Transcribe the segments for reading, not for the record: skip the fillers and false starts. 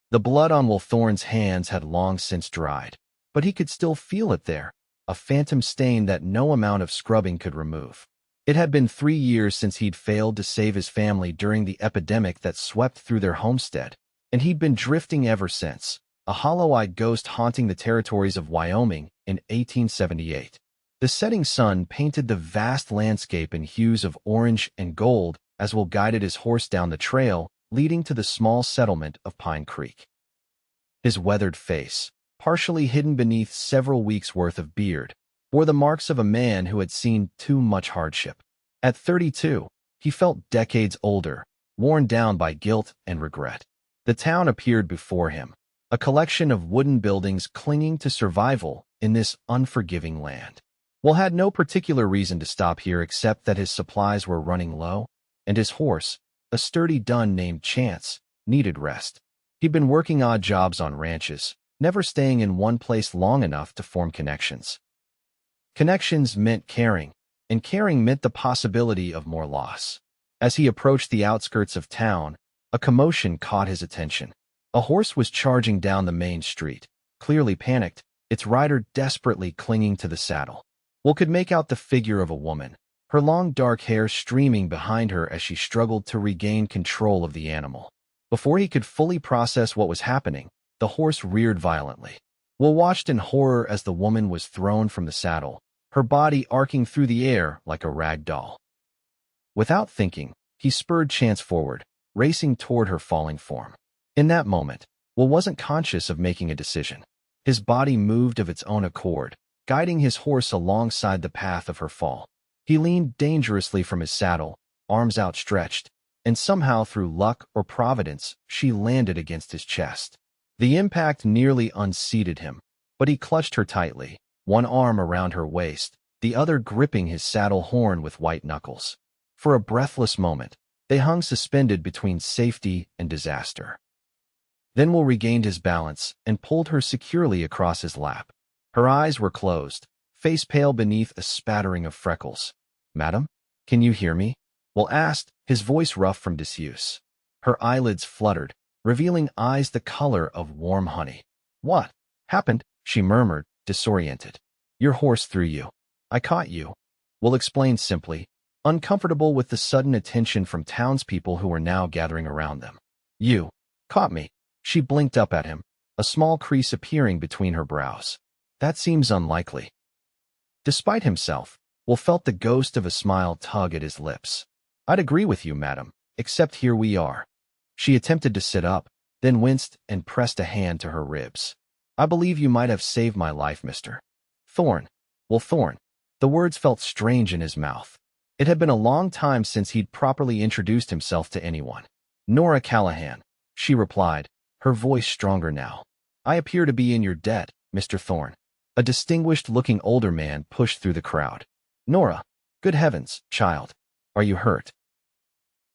The blood on Will Thorne's hands had long since dried, but he could still feel it there, a phantom stain that no amount of scrubbing could remove. It had been 3 years since he'd failed to save his family during the epidemic that swept through their homestead, and he'd been drifting ever since, a hollow-eyed ghost haunting the territories of Wyoming in 1878. The setting sun painted the vast landscape in hues of orange and gold as Will guided his horse down the trail leading to the small settlement of Pine Creek. His weathered face, partially hidden beneath several weeks' worth of beard, bore the marks of a man who had seen too much hardship. At 32, he felt decades older, worn down by guilt and regret. The town appeared before him, a collection of wooden buildings clinging to survival in this unforgiving land. Will had no particular reason to stop here except that his supplies were running low, and his horse, a sturdy dun named Chance, needed rest. He'd been working odd jobs on ranches, never staying in one place long enough to form connections. Connections meant caring, and caring meant the possibility of more loss. As he approached the outskirts of town, a commotion caught his attention. A horse was charging down the main street, clearly panicked, its rider desperately clinging to the saddle. Will could make out the figure of a woman, her long dark hair streaming behind her as she struggled to regain control of the animal. Before he could fully process what was happening, the horse reared violently. Will watched in horror as the woman was thrown from the saddle, her body arcing through the air like a rag doll. Without thinking, he spurred Chance forward, racing toward her falling form. In that moment, Will wasn't conscious of making a decision. His body moved of its own accord, guiding his horse alongside the path of her fall. He leaned dangerously from his saddle, arms outstretched, and somehow through luck or providence, she landed against his chest. The impact nearly unseated him, but he clutched her tightly, one arm around her waist, the other gripping his saddle horn with white knuckles. For a breathless moment, they hung suspended between safety and disaster. Then Will regained his balance and pulled her securely across his lap. Her eyes were closed, face pale beneath a spattering of freckles. "Madam, can you hear me?" Will asked, his voice rough from disuse. Her eyelids fluttered, revealing eyes the color of warm honey. "What happened?" she murmured, disoriented. "Your horse threw you. I caught you," Will explained simply, uncomfortable with the sudden attention from townspeople who were now gathering around them. "You caught me?" She blinked up at him, a small crease appearing between her brows. "That seems unlikely." Despite himself, Will felt the ghost of a smile tug at his lips. "I'd agree with you, madam, except here we are." She attempted to sit up, then winced and pressed a hand to her ribs. "I believe you might have saved my life, Mr. Thorne." Will Thorne. The words felt strange in his mouth. It had been a long time since he'd properly introduced himself to anyone. "Nora Callahan," she replied, her voice stronger now. "I appear to be in your debt, Mr. Thorne." A distinguished-looking older man pushed through the crowd. "Nora, good heavens, child. Are you hurt?"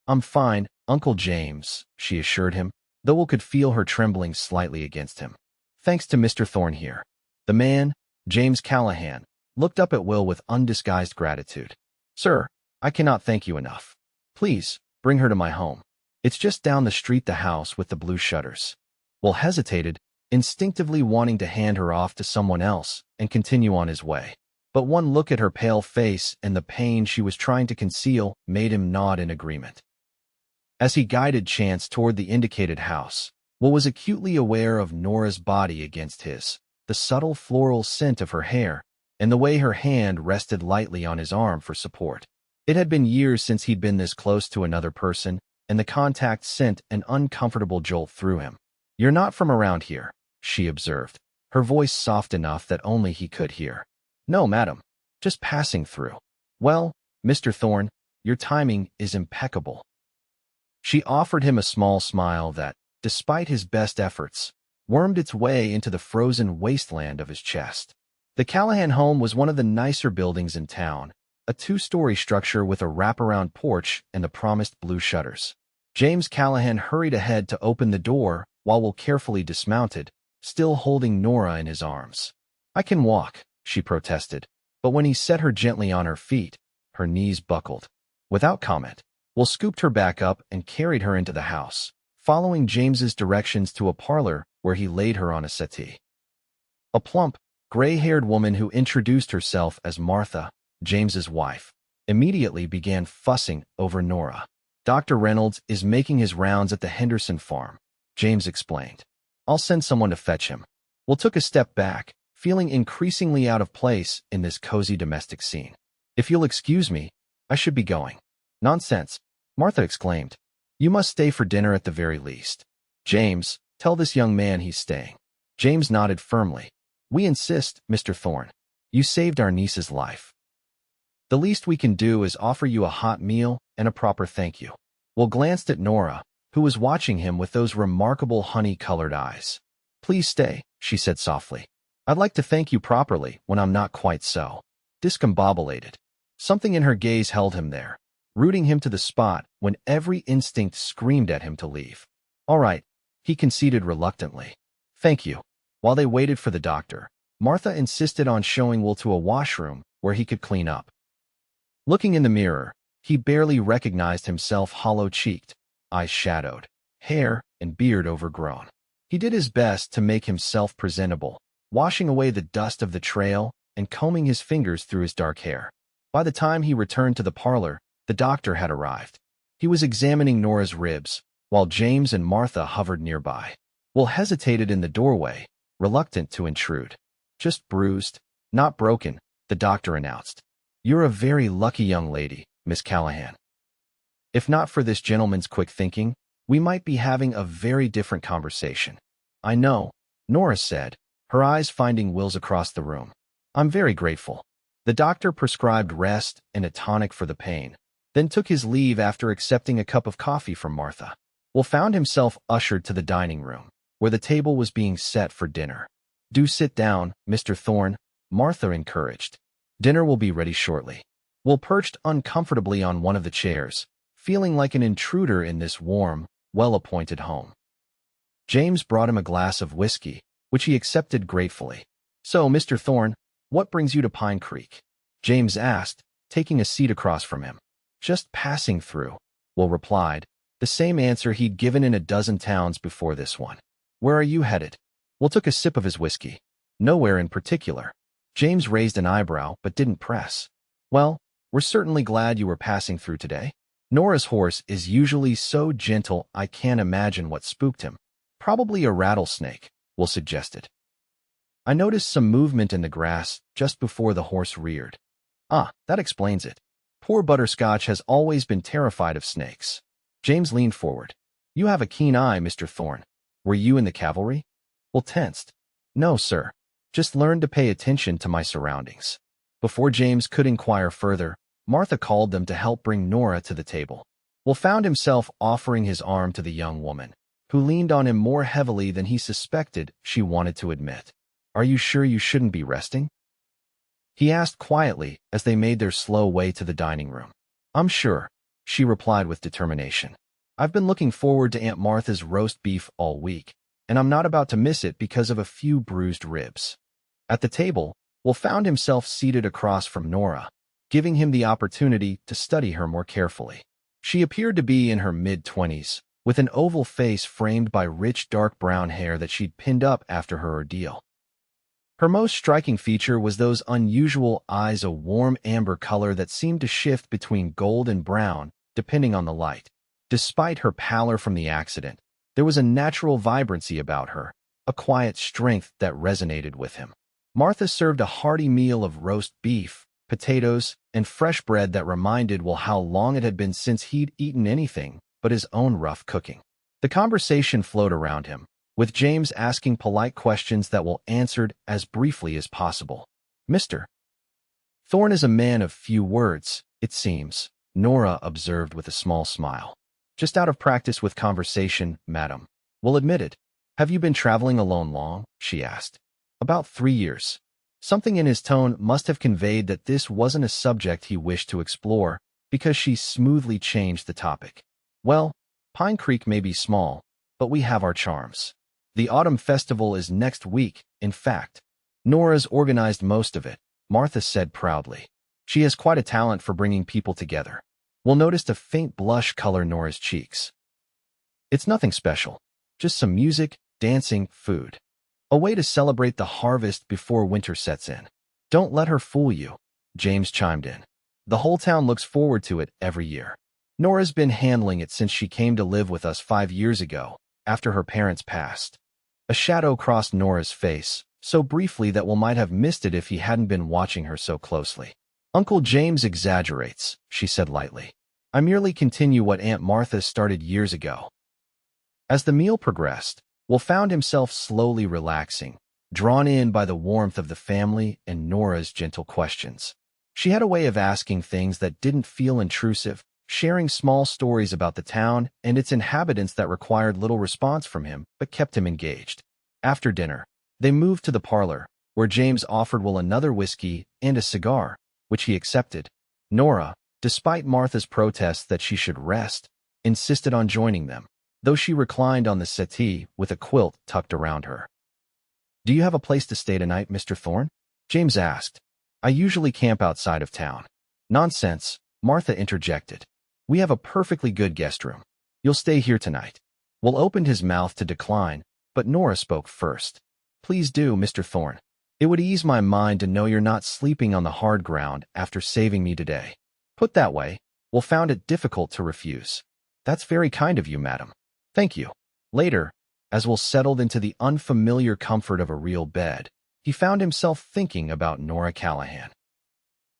"I'm fine, Uncle James," she assured him, though Will could feel her trembling slightly against him. "Thanks to Mr. Thorne here." The man, James Callahan, looked up at Will with undisguised gratitude. "Sir, I cannot thank you enough. Please, bring her to my home. It's just down the street, the house with the blue shutters." Will hesitated, instinctively wanting to hand her off to someone else and continue on his way. But one look at her pale face and the pain she was trying to conceal made him nod in agreement. As he guided Chance toward the indicated house, Will was acutely aware of Nora's body against his, the subtle floral scent of her hair, and the way her hand rested lightly on his arm for support. It had been years since he'd been this close to another person, and the contact sent an uncomfortable jolt through him. "You're not from around here," she observed, her voice soft enough that only he could hear. "No, madam. Just passing through." "Well, Mr. Thorne, your timing is impeccable." She offered him a small smile that, despite his best efforts, wormed its way into the frozen wasteland of his chest. The Callahan home was one of the nicer buildings in town, a 2-story structure with a wraparound porch and the promised blue shutters. James Callahan hurried ahead to open the door while Will carefully dismounted, still holding Nora in his arms. "I can walk," she protested, but when he set her gently on her feet, her knees buckled. Without comment, Will scooped her back up and carried her into the house, following James's directions to a parlor where he laid her on a settee. A plump, gray-haired woman who introduced herself as Martha, James's wife, immediately began fussing over Nora. "Dr. Reynolds is making his rounds at the Henderson farm," James explained. "I'll send someone to fetch him." Will took a step back, feeling increasingly out of place in this cozy domestic scene. "If you'll excuse me, I should be going." "Nonsense," Martha exclaimed. "You must stay for dinner at the very least." "James, tell this young man he's staying." James nodded firmly. "We insist, Mr. Thorne. You saved our niece's life. The least we can do is offer you a hot meal and a proper thank you." Will glanced at Nora, who was watching him with those remarkable honey-colored eyes. "Please stay," she said softly. "I'd like to thank you properly when I'm not quite so discombobulated." Something in her gaze held him there, rooting him to the spot when every instinct screamed at him to leave. "All right," he conceded reluctantly. "Thank you." While they waited for the doctor, Martha insisted on showing Will to a washroom where he could clean up. Looking in the mirror, he barely recognized himself, hollow-cheeked, eyes shadowed, hair and beard overgrown. He did his best to make himself presentable, washing away the dust of the trail and combing his fingers through his dark hair. By the time he returned to the parlor, the doctor had arrived. He was examining Nora's ribs, while James and Martha hovered nearby. Will hesitated in the doorway, reluctant to intrude. "Just bruised, not broken," the doctor announced. "You're a very lucky young lady, Miss Callahan. If not for this gentleman's quick thinking, we might be having a very different conversation." "I know," Nora said, her eyes finding Will's across the room. "I'm very grateful." The doctor prescribed rest and a tonic for the pain, then took his leave after accepting a cup of coffee from Martha. Will found himself ushered to the dining room, where the table was being set for dinner. "Do sit down, Mr. Thorne," Martha encouraged. "Dinner will be ready shortly." Will perched uncomfortably on one of the chairs, feeling like an intruder in this warm, well-appointed home. James brought him a glass of whiskey, which he accepted gratefully. "So, Mr. Thorne, what brings you to Pine Creek?" James asked, taking a seat across from him. "Just passing through," Will replied, the same answer he'd given in a dozen towns before this one. "Where are you headed?" Will took a sip of his whiskey. "Nowhere in particular." James raised an eyebrow but didn't press. "Well, we're certainly glad you were passing through today. Nora's horse is usually so gentle I can't imagine what spooked him. Probably a rattlesnake," Will suggested. "I noticed some movement in the grass just before the horse reared." "Ah, that explains it. Poor Butterscotch has always been terrified of snakes." James leaned forward. "You have a keen eye, Mr. Thorne. Were you in the cavalry?" Will tensed. "No, sir. Just learned to pay attention to my surroundings." Before James could inquire further, Martha called them to help bring Nora to the table. Will found himself offering his arm to the young woman, who leaned on him more heavily than he suspected she wanted to admit. "Are you sure you shouldn't be resting?" he asked quietly as they made their slow way to the dining room. "I'm sure," she replied with determination. "I've been looking forward to Aunt Martha's roast beef all week, and I'm not about to miss it because of a few bruised ribs." At the table, Will found himself seated across from Nora, giving him the opportunity to study her more carefully. She appeared to be in her mid-20s, with an oval face framed by rich dark brown hair that she'd pinned up after her ordeal. Her most striking feature was those unusual eyes, a warm amber color that seemed to shift between gold and brown, depending on the light. Despite her pallor from the accident, there was a natural vibrancy about her, a quiet strength that resonated with him. Martha served a hearty meal of roast beef, potatoes, and fresh bread that reminded Will how long it had been since he'd eaten anything but his own rough cooking. The conversation flowed around him, with James asking polite questions that Will answered as briefly as possible. "Mr. Thorne is a man of few words, it seems," Nora observed with a small smile. "Just out of practice with conversation, madam," Will admitted. "Have you been traveling alone long?" she asked. "About 3 years." Something in his tone must have conveyed that this wasn't a subject he wished to explore, because she smoothly changed the topic. "Well, Pine Creek may be small, but we have our charms. The autumn festival is next week, in fact. Nora's organized most of it," Martha said proudly. "She has quite a talent for bringing people together." Will noticed a faint blush color Nora's cheeks. It's nothing special. Just some music, dancing, food. A way to celebrate the harvest before winter sets in. Don't let her fool you, James chimed in. The whole town looks forward to it every year. Nora's been handling it since she came to live with us 5 years ago, after her parents passed. A shadow crossed Nora's face, so briefly that Will might have missed it if he hadn't been watching her so closely. Uncle James exaggerates, she said lightly. I merely continue what Aunt Martha started years ago. As the meal progressed, Will found himself slowly relaxing, drawn in by the warmth of the family and Nora's gentle questions. She had a way of asking things that didn't feel intrusive, sharing small stories about the town and its inhabitants that required little response from him but kept him engaged. After dinner, they moved to the parlor, where James offered Will another whiskey and a cigar, which he accepted. Nora, despite Martha's protests that she should rest, insisted on joining them, though she reclined on the settee with a quilt tucked around her. Do you have a place to stay tonight, Mr. Thorne? James asked. I usually camp outside of town. Nonsense, Martha interjected. We have a perfectly good guest room. You'll stay here tonight. Will opened his mouth to decline, but Nora spoke first. Please do, Mr. Thorne. It would ease my mind to know you're not sleeping on the hard ground after saving me today. Put that way, Will found it difficult to refuse. That's very kind of you, madam. Thank you. Later, as Will settled into the unfamiliar comfort of a real bed, he found himself thinking about Nora Callahan.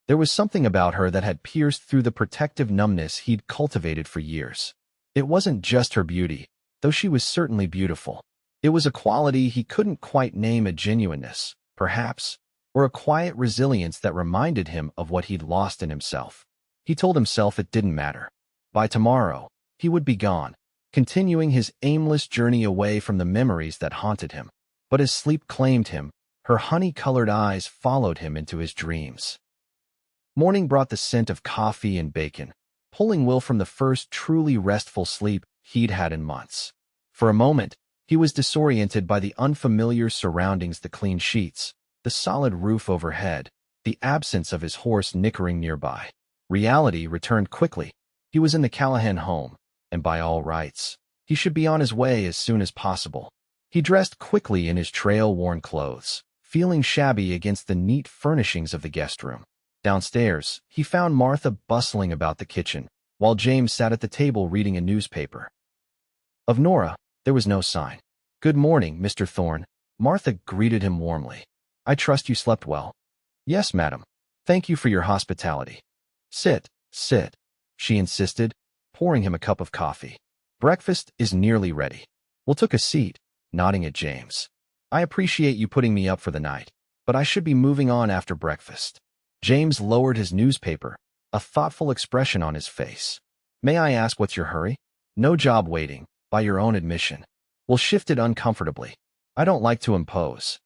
There was something about her that had pierced through the protective numbness he'd cultivated for years. It wasn't just her beauty, though she was certainly beautiful. It was a quality he couldn't quite name, a genuineness, perhaps, or a quiet resilience that reminded him of what he'd lost in himself. He told himself it didn't matter. By tomorrow, he would be gone, continuing his aimless journey away from the memories that haunted him. But as sleep claimed him, her honey-colored eyes followed him into his dreams. Morning brought the scent of coffee and bacon, pulling Will from the first truly restful sleep he'd had in months. For a moment, he was disoriented by the unfamiliar surroundings, the clean sheets, the solid roof overhead, the absence of his horse nickering nearby. Reality returned quickly. He was in the Callahan home, and by all rights, he should be on his way as soon as possible. He dressed quickly in his trail-worn clothes, feeling shabby against the neat furnishings of the guest room. Downstairs, he found Martha bustling about the kitchen, while James sat at the table reading a newspaper. Of Nora, there was no sign. Good morning, Mr. Thorne. Martha greeted him warmly. I trust you slept well. Yes, madam. Thank you for your hospitality. Sit, she insisted, pouring him a cup of coffee. Breakfast is nearly ready. Will took a seat, nodding at James. I appreciate you putting me up for the night, but I should be moving on after breakfast. James lowered his newspaper, a thoughtful expression on his face. May I ask what's your hurry? No job waiting, by your own admission. Will shifted uncomfortably. I don't like to impose.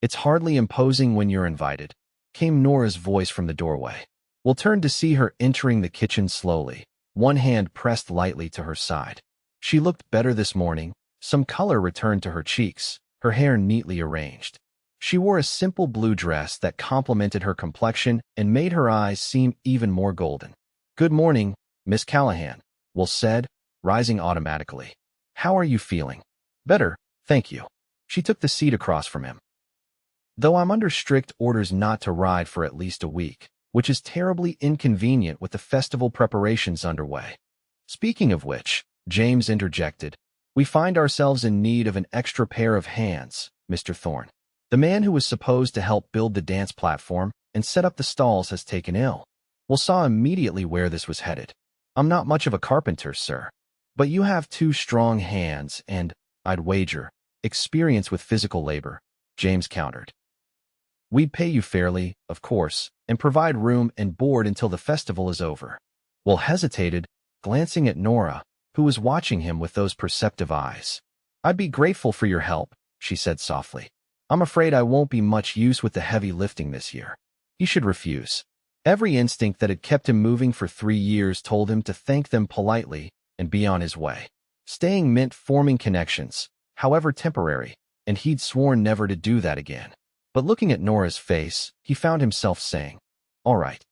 It's hardly imposing when you're invited, came Nora's voice from the doorway. Will turned to see her entering the kitchen slowly, one hand pressed lightly to her side. She looked better this morning, some color returned to her cheeks, her hair neatly arranged. She wore a simple blue dress that complemented her complexion and made her eyes seem even more golden. Good morning, Miss Callahan, Will said, rising automatically. How are you feeling? Better, thank you. She took the seat across from him. Though I'm under strict orders not to ride for at least a week, which is terribly inconvenient with the festival preparations underway. Speaking of which, James interjected, we find ourselves in need of an extra pair of hands, Mr. Thorne. The man who was supposed to help build the dance platform and set up the stalls has taken ill. Will saw immediately where this was headed. I'm not much of a carpenter, sir. But you have 2 strong hands and, I'd wager, experience with physical labor, James countered. We'd pay you fairly, of course, and provide room and board until the festival is over. Will hesitated, glancing at Nora, who was watching him with those perceptive eyes. I'd be grateful for your help, she said softly. I'm afraid I won't be much use with the heavy lifting this year. He should refuse. Every instinct that had kept him moving for 3 years told him to thank them politely and be on his way. Staying meant forming connections, however temporary, and he'd sworn never to do that again. But looking at Nora's face, he found himself saying, all right.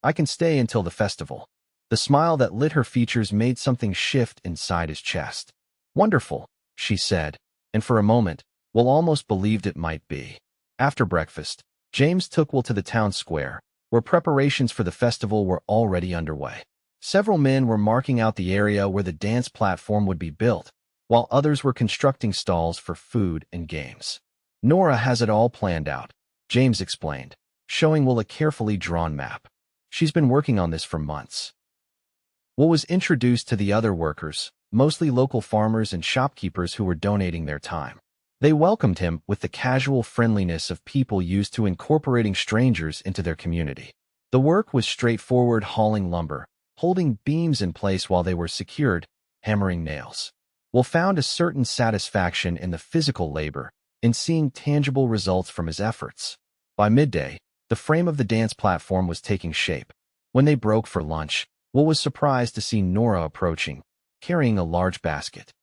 I can stay until the festival. The smile that lit her features made something shift inside his chest. "Wonderful," she said, and for a moment, Will almost believed it might be. After breakfast, James took Will to the town square, where preparations for the festival were already underway. Several men were marking out the area where the dance platform would be built, while others were constructing stalls for food and games. "Nora has it all planned out," James explained, showing Will a carefully drawn map. "She's been working on this for months." Will was introduced to the other workers, mostly local farmers and shopkeepers who were donating their time. They welcomed him with the casual friendliness of people used to incorporating strangers into their community. The work was straightforward, hauling lumber, holding beams in place while they were secured, hammering nails. Will found a certain satisfaction in the physical labor, in seeing tangible results from his efforts. By midday, the frame of the dance platform was taking shape. When they broke for lunch, Will was surprised to see Nora approaching, carrying a large basket.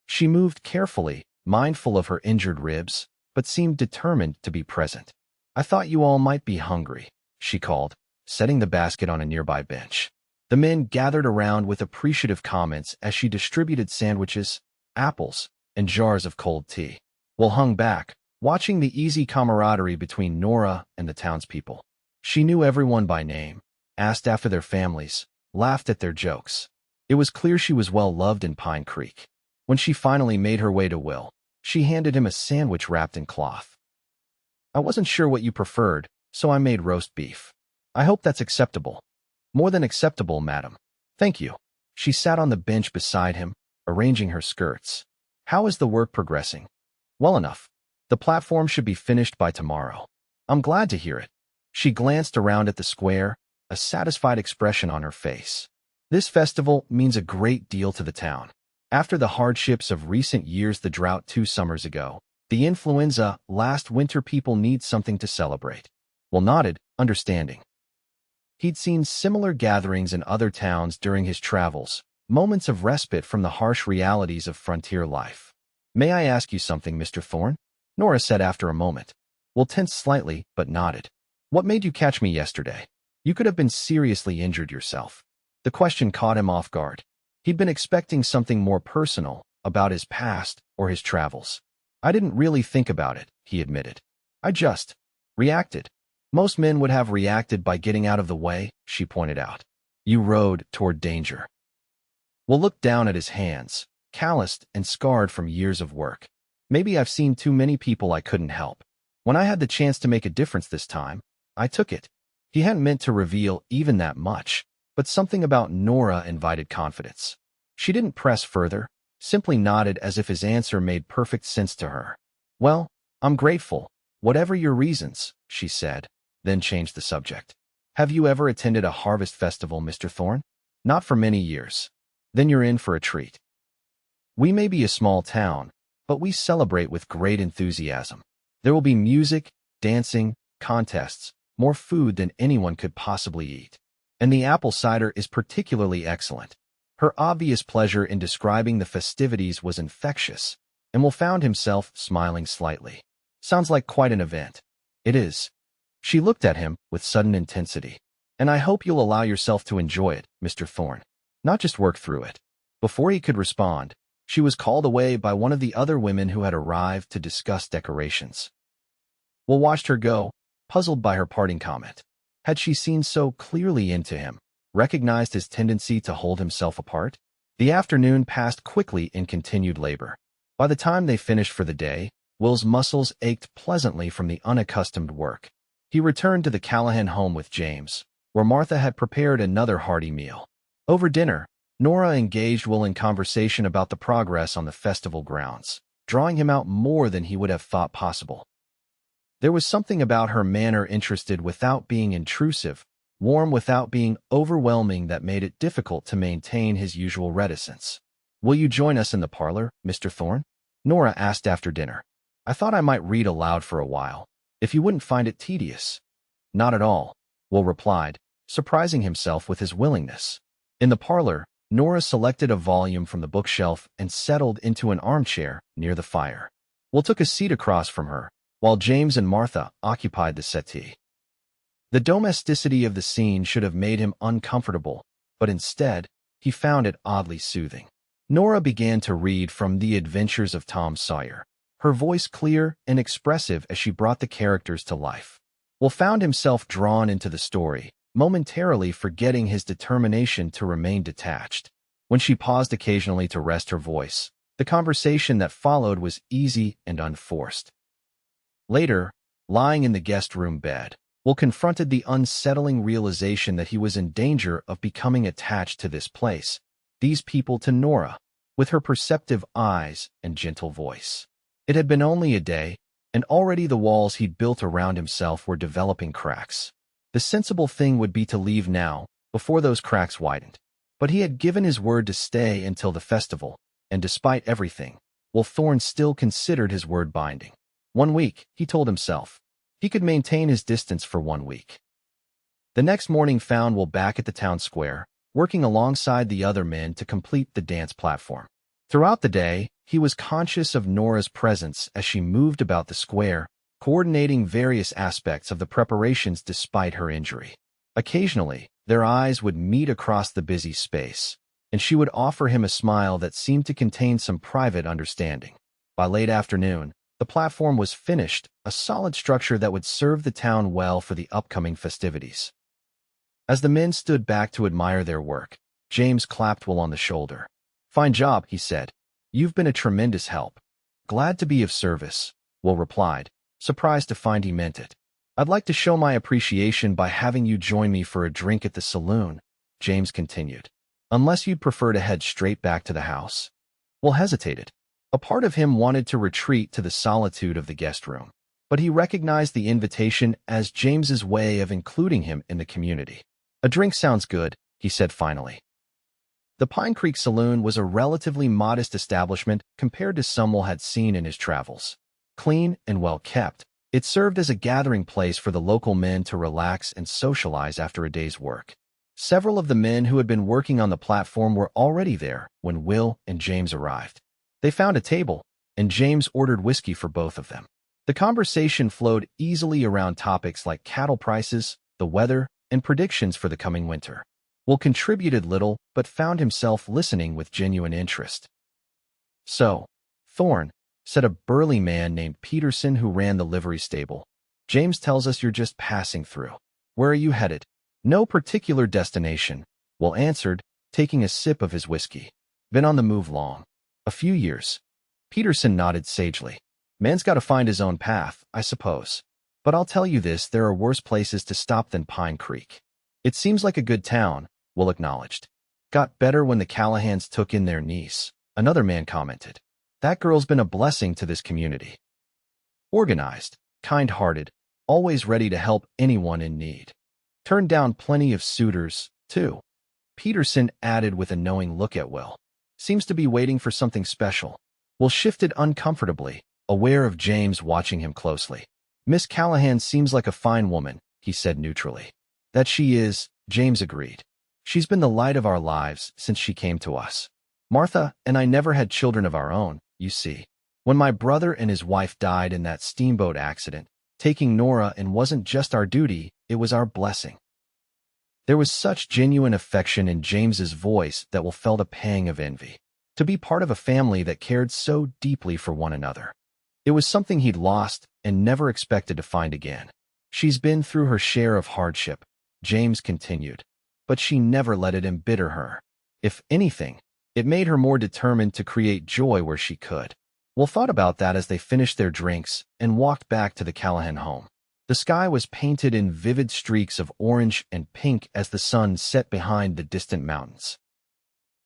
She moved carefully, mindful of her injured ribs, but seemed determined to be present. "I thought you all might be hungry," she called, setting the basket on a nearby bench. The men gathered around with appreciative comments as she distributed sandwiches, apples, and jars of cold tea. Will hung back, watching the easy camaraderie between Nora and the townspeople. She knew everyone by name, asked after their families, laughed at their jokes. It was clear she was well loved in Pine Creek. When she finally made her way to Will, she handed him a sandwich wrapped in cloth. "I wasn't sure what you preferred, so I made roast beef. I hope that's acceptable." "More than acceptable, madam. Thank you." She sat on the bench beside him, arranging her skirts. "How is the work progressing?" "Well enough. The platform should be finished by tomorrow." "I'm glad to hear it." She glanced around at the square, a satisfied expression on her face. "This festival means a great deal to the town. After the hardships of recent years, the drought 2 summers ago, the influenza last winter, people need something to celebrate." Will nodded, understanding. He'd seen similar gatherings in other towns during his travels, moments of respite from the harsh realities of frontier life. "May I ask you something, Mr. Thorne?" Nora said after a moment. Will tensed slightly, but nodded. "What made you catch me yesterday? You could have been seriously injured yourself." The question caught him off guard. He'd been expecting something more personal, about his past or his travels. "I didn't really think about it," he admitted. "I just reacted." "Most men would have reacted by getting out of the way," she pointed out. "You rode toward danger." Will looked down at his hands, calloused and scarred from years of work. "Maybe I've seen too many people I couldn't help. When I had the chance to make a difference this time, I took it." He hadn't meant to reveal even that much, but something about Nora invited confidence. She didn't press further, simply nodded as if his answer made perfect sense to her. "Well, I'm grateful, whatever your reasons," she said, then changed the subject. "Have you ever attended a harvest festival, Mr. Thorne?" "Not for many years." "Then you're in for a treat. We may be a small town, but we celebrate with great enthusiasm. There will be music, dancing, contests, more food than anyone could possibly eat. And the apple cider is particularly excellent." Her obvious pleasure in describing the festivities was infectious, and Will found himself smiling slightly. "Sounds like quite an event." "It is." She looked at him with sudden intensity. "And I hope you'll allow yourself to enjoy it, Mr. Thorne, not just work through it." Before he could respond, she was called away by one of the other women who had arrived to discuss decorations. Will watched her go, puzzled by her parting comment. Had she seen so clearly into him, recognized his tendency to hold himself apart? The afternoon passed quickly in continued labor. By the time they finished for the day, Will's muscles ached pleasantly from the unaccustomed work. He returned to the Callahan home with James, where Martha had prepared another hearty meal. Over dinner, Nora engaged Will in conversation about the progress on the festival grounds, drawing him out more than he would have thought possible. There was something about her manner, interested without being intrusive, warm without being overwhelming, that made it difficult to maintain his usual reticence. "Will you join us in the parlor, Mr. Thorne?" Nora asked after dinner. "I thought I might read aloud for a while, if you wouldn't find it tedious." "Not at all," Will replied, surprising himself with his willingness. In the parlor, Nora selected a volume from the bookshelf and settled into an armchair near the fire. Will took a seat across from her, while James and Martha occupied the settee. The domesticity of the scene should have made him uncomfortable, but instead, he found it oddly soothing. Nora began to read from The Adventures of Tom Sawyer, her voice clear and expressive as she brought the characters to life. Will found himself drawn into the story, momentarily forgetting his determination to remain detached. When she paused occasionally to rest her voice, the conversation that followed was easy and unforced. Later, lying in the guest room bed, Will confronted the unsettling realization that he was in danger of becoming attached to this place, these people, to Nora, with her perceptive eyes and gentle voice. It had been only a day, and already the walls he'd built around himself were developing cracks. The sensible thing would be to leave now, before those cracks widened. But he had given his word to stay until the festival, and despite everything, Will Thorne still considered his word binding. 1 week, he told himself. He could maintain his distance for 1 week. The next morning found Will back at the town square, working alongside the other men to complete the dance platform. Throughout the day, he was conscious of Nora's presence as she moved about the square, coordinating various aspects of the preparations despite her injury. Occasionally, their eyes would meet across the busy space, and she would offer him a smile that seemed to contain some private understanding. By late afternoon, the platform was finished, a solid structure that would serve the town well for the upcoming festivities. As the men stood back to admire their work, James clapped Will on the shoulder. "Fine job," he said. "You've been a tremendous help." "Glad to be of service," Will replied, surprised to find he meant it. "I'd like to show my appreciation by having you join me for a drink at the saloon," James continued. "Unless you'd prefer to head straight back to the house." Will hesitated. A part of him wanted to retreat to the solitude of the guest room, but he recognized the invitation as James's way of including him in the community. "A drink sounds good," he said finally. The Pine Creek Saloon was a relatively modest establishment compared to some Will had seen in his travels. Clean and well-kept, it served as a gathering place for the local men to relax and socialize after a day's work. Several of the men who had been working on the platform were already there when Will and James arrived. They found a table, and James ordered whiskey for both of them. The conversation flowed easily around topics like cattle prices, the weather, and predictions for the coming winter. Will contributed little, but found himself listening with genuine interest. "So, Thorne," said a burly man named Peterson who ran the livery stable, "James tells us you're just passing through. Where are you headed?" "No particular destination," Will answered, taking a sip of his whiskey. "Been on the move long?" "A few years." Peterson nodded sagely. "Man's got to find his own path, I suppose. But I'll tell you this, there are worse places to stop than Pine Creek." "It seems like a good town," Will acknowledged. "Got better when the Callahans took in their niece," another man commented. "That girl's been a blessing to this community. Organized, kind-hearted, always ready to help anyone in need. Turned down plenty of suitors, too," Peterson added with a knowing look at Will. "Seems to be waiting for something special." Will shifted uncomfortably, aware of James watching him closely. "Miss Callahan seems like a fine woman," he said neutrally. "That she is," James agreed. "She's been the light of our lives since she came to us. Martha and I never had children of our own, you see. When my brother and his wife died in that steamboat accident, taking Nora and wasn't just our duty, it was our blessing." There was such genuine affection in James's voice that Will felt a pang of envy. To be part of a family that cared so deeply for one another. It was something he'd lost and never expected to find again. "She's been through her share of hardship," James continued, "but she never let it embitter her. If anything, it made her more determined to create joy where she could." Will thought about that as they finished their drinks and walked back to the Callahan home. The sky was painted in vivid streaks of orange and pink as the sun set behind the distant mountains.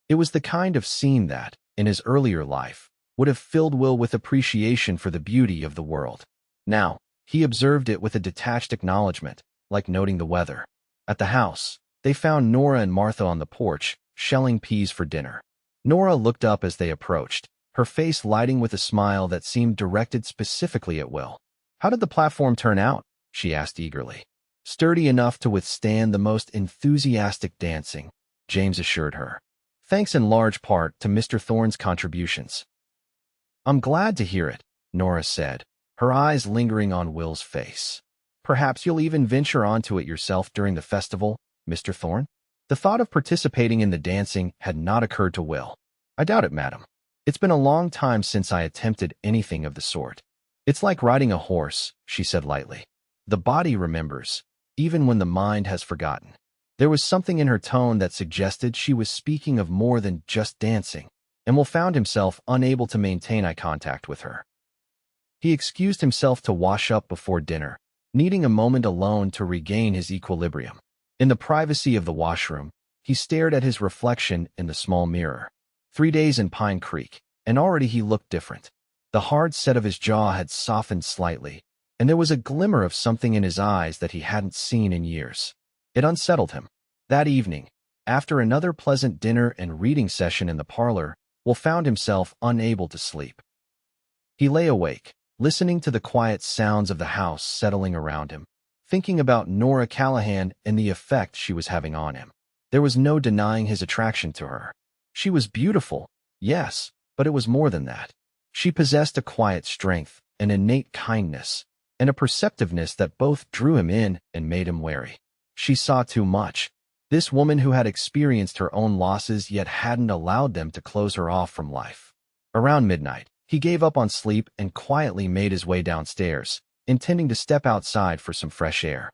It was the kind of scene that, in his earlier life, would have filled Will with appreciation for the beauty of the world. Now, he observed it with a detached acknowledgement, like noting the weather. At the house, they found Nora and Martha on the porch, shelling peas for dinner. Nora looked up as they approached, her face lighting with a smile that seemed directed specifically at Will. "How did the platform turn out?" she asked eagerly. "Sturdy enough to withstand the most enthusiastic dancing," James assured her. "Thanks in large part to Mr. Thorne's contributions." "I'm glad to hear it," Nora said, her eyes lingering on Will's face. "Perhaps you'll even venture onto it yourself during the festival, Mr. Thorne?" The thought of participating in the dancing had not occurred to Will. "I doubt it, madam. It's been a long time since I attempted anything of the sort." "It's like riding a horse," she said lightly. "The body remembers, even when the mind has forgotten." There was something in her tone that suggested she was speaking of more than just dancing, and Will found himself unable to maintain eye contact with her. He excused himself to wash up before dinner, needing a moment alone to regain his equilibrium. In the privacy of the washroom, he stared at his reflection in the small mirror. 3 days in Pine Creek, and already he looked different. The hard set of his jaw had softened slightly, and there was a glimmer of something in his eyes that he hadn't seen in years. It unsettled him. That evening, after another pleasant dinner and reading session in the parlor, Will found himself unable to sleep. He lay awake, listening to the quiet sounds of the house settling around him, thinking about Nora Callahan and the effect she was having on him. There was no denying his attraction to her. She was beautiful, yes, but it was more than that. She possessed a quiet strength, an innate kindness, and a perceptiveness that both drew him in and made him wary. She saw too much. This woman who had experienced her own losses yet hadn't allowed them to close her off from life. Around midnight, he gave up on sleep and quietly made his way downstairs, intending to step outside for some fresh air.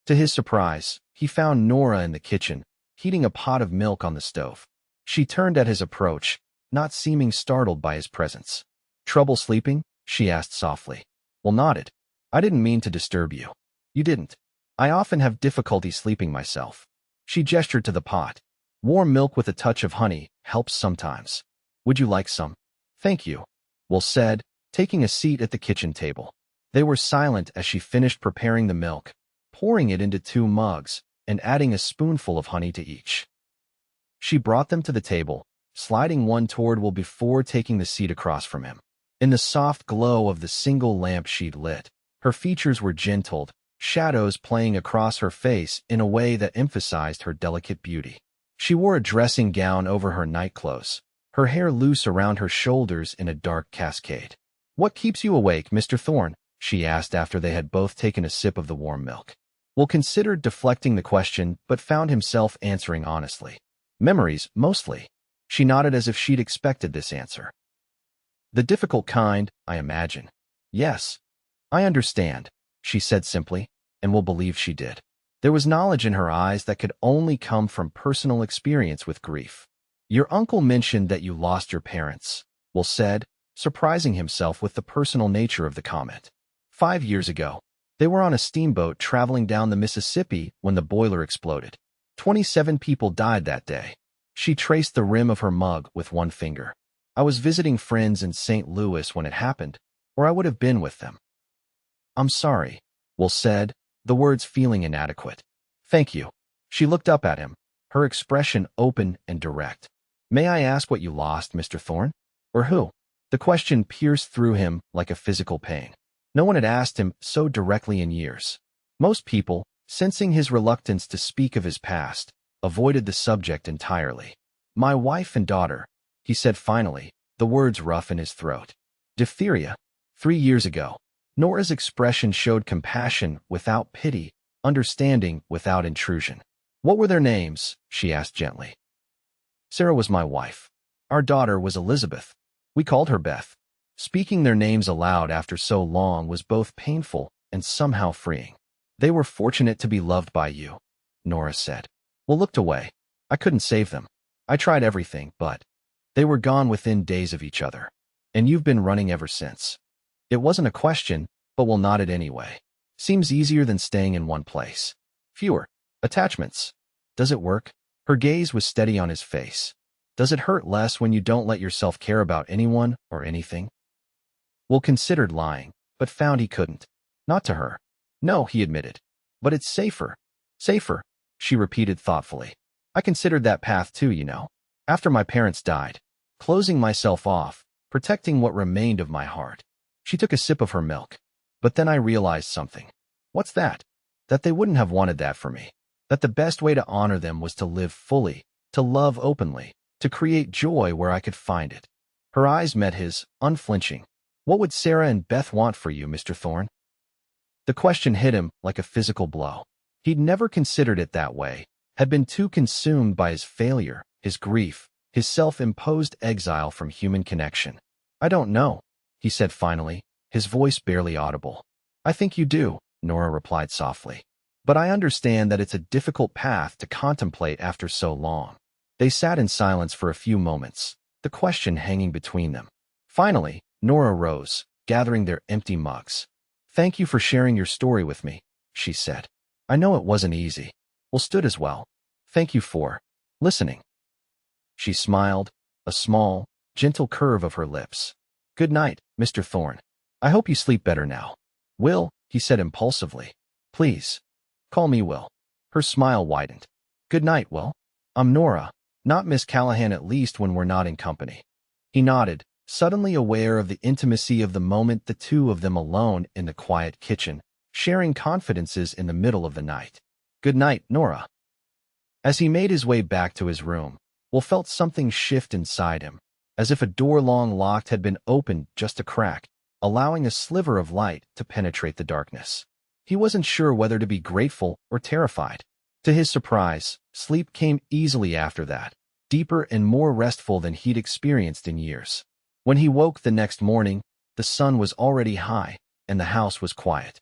To his surprise, he found Nora in the kitchen, heating a pot of milk on the stove. She turned at his approach, not seeming startled by his presence. "Trouble sleeping?" she asked softly. Will nodded. "I didn't mean to disturb you." "You didn't. I often have difficulty sleeping myself." She gestured to the pot. "Warm milk with a touch of honey helps sometimes. Would you like some?" "Thank you," Will said, taking a seat at the kitchen table. They were silent as she finished preparing the milk, pouring it into 2 mugs, and adding a spoonful of honey to each. She brought them to the table, sliding one toward Will before taking the seat across from him. In the soft glow of the single lamp she'd lit, her features were gentled, shadows playing across her face in a way that emphasized her delicate beauty. She wore a dressing gown over her nightclothes, her hair loose around her shoulders in a dark cascade. "What keeps you awake, Mr. Thorne?" she asked after they had both taken a sip of the warm milk. Will considered deflecting the question but found himself answering honestly. "Memories, mostly." She nodded as if she'd expected this answer. "The difficult kind, I imagine." "Yes. I understand," she said simply, and Will believe she did. There was knowledge in her eyes that could only come from personal experience with grief. "Your uncle mentioned that you lost your parents," Will said, surprising himself with the personal nature of the comment. 5 years ago, they were on a steamboat traveling down the Mississippi when the boiler exploded. 27 people died that day." She traced the rim of her mug with one finger. "I was visiting friends in St. Louis when it happened, or I would have been with them." "I'm sorry," Will said, the words feeling inadequate. "Thank you." She looked up at him, her expression open and direct. "May I ask what you lost, Mr. Thorne? Or who?" The question pierced through him like a physical pain. No one had asked him so directly in years. Most people, sensing his reluctance to speak of his past, avoided the subject entirely. "My wife and daughter," he said finally, the words rough in his throat. "Diphtheria. 3 years ago." Nora's expression showed compassion without pity, understanding without intrusion. "What were their names?" she asked gently. "Sarah was my wife. Our daughter was Elizabeth. We called her Beth." Speaking their names aloud after so long was both painful and somehow freeing. "They were fortunate to be loved by you," Nora said. Will looked away. "I couldn't save them. I tried everything, but they were gone within days of each other. And you've been running ever since." It wasn't a question, but Will nodded anyway. "Seems easier than staying in one place. Fewer attachments. Does it work?" Her gaze was steady on his face. "Does it hurt less when you don't let yourself care about anyone or anything?" Will considered lying, but found he couldn't. "Not to her." "No," he admitted. "But it's safer." "Safer," she repeated thoughtfully. "I considered that path too, you know. After my parents died, closing myself off, protecting what remained of my heart." She took a sip of her milk. "But then I realized something." "What's that?" "That they wouldn't have wanted that for me. That the best way to honor them was to live fully, to love openly, to create joy where I could find it." Her eyes met his, unflinching. "What would Sarah and Beth want for you, Mr. Thorne?" The question hit him like a physical blow. He'd never considered it that way, had been too consumed by his failure, his grief, his self-imposed exile from human connection. "I don't know," he said finally, his voice barely audible. "I think you do," Nora replied softly. "But I understand that it's a difficult path to contemplate after so long." They sat in silence for a few moments, the question hanging between them. Finally, Nora rose, gathering their empty mugs. "Thank you for sharing your story with me," she said. "I know it wasn't easy." Will stood as well. "Thank you for listening." She smiled, a small, gentle curve of her lips. "Good night, Mr. Thorne. I hope you sleep better now." "Will," he said impulsively. "Please, call me Will." Her smile widened. "Good night, Will. I'm Nora, not Miss Callahan, at least when we're not in company." He nodded, suddenly aware of the intimacy of the moment, the two of them alone in the quiet kitchen, sharing confidences in the middle of the night. "Good night, Nora." As he made his way back to his room, Will felt something shift inside him, as if a door long locked had been opened just a crack, allowing a sliver of light to penetrate the darkness. He wasn't sure whether to be grateful or terrified. To his surprise, sleep came easily after that, deeper and more restful than he'd experienced in years. When he woke the next morning, the sun was already high, and the house was quiet.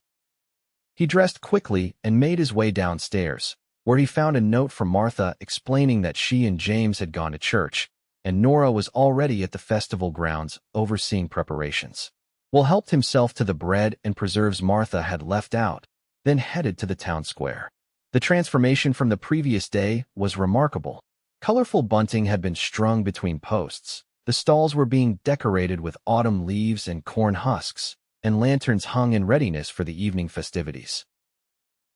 He dressed quickly and made his way downstairs, where he found a note from Martha explaining that she and James had gone to church, and Nora was already at the festival grounds overseeing preparations. Will helped himself to the bread and preserves Martha had left out, then headed to the town square. The transformation from the previous day was remarkable. Colorful bunting had been strung between posts. The stalls were being decorated with autumn leaves and corn husks, and lanterns hung in readiness for the evening festivities.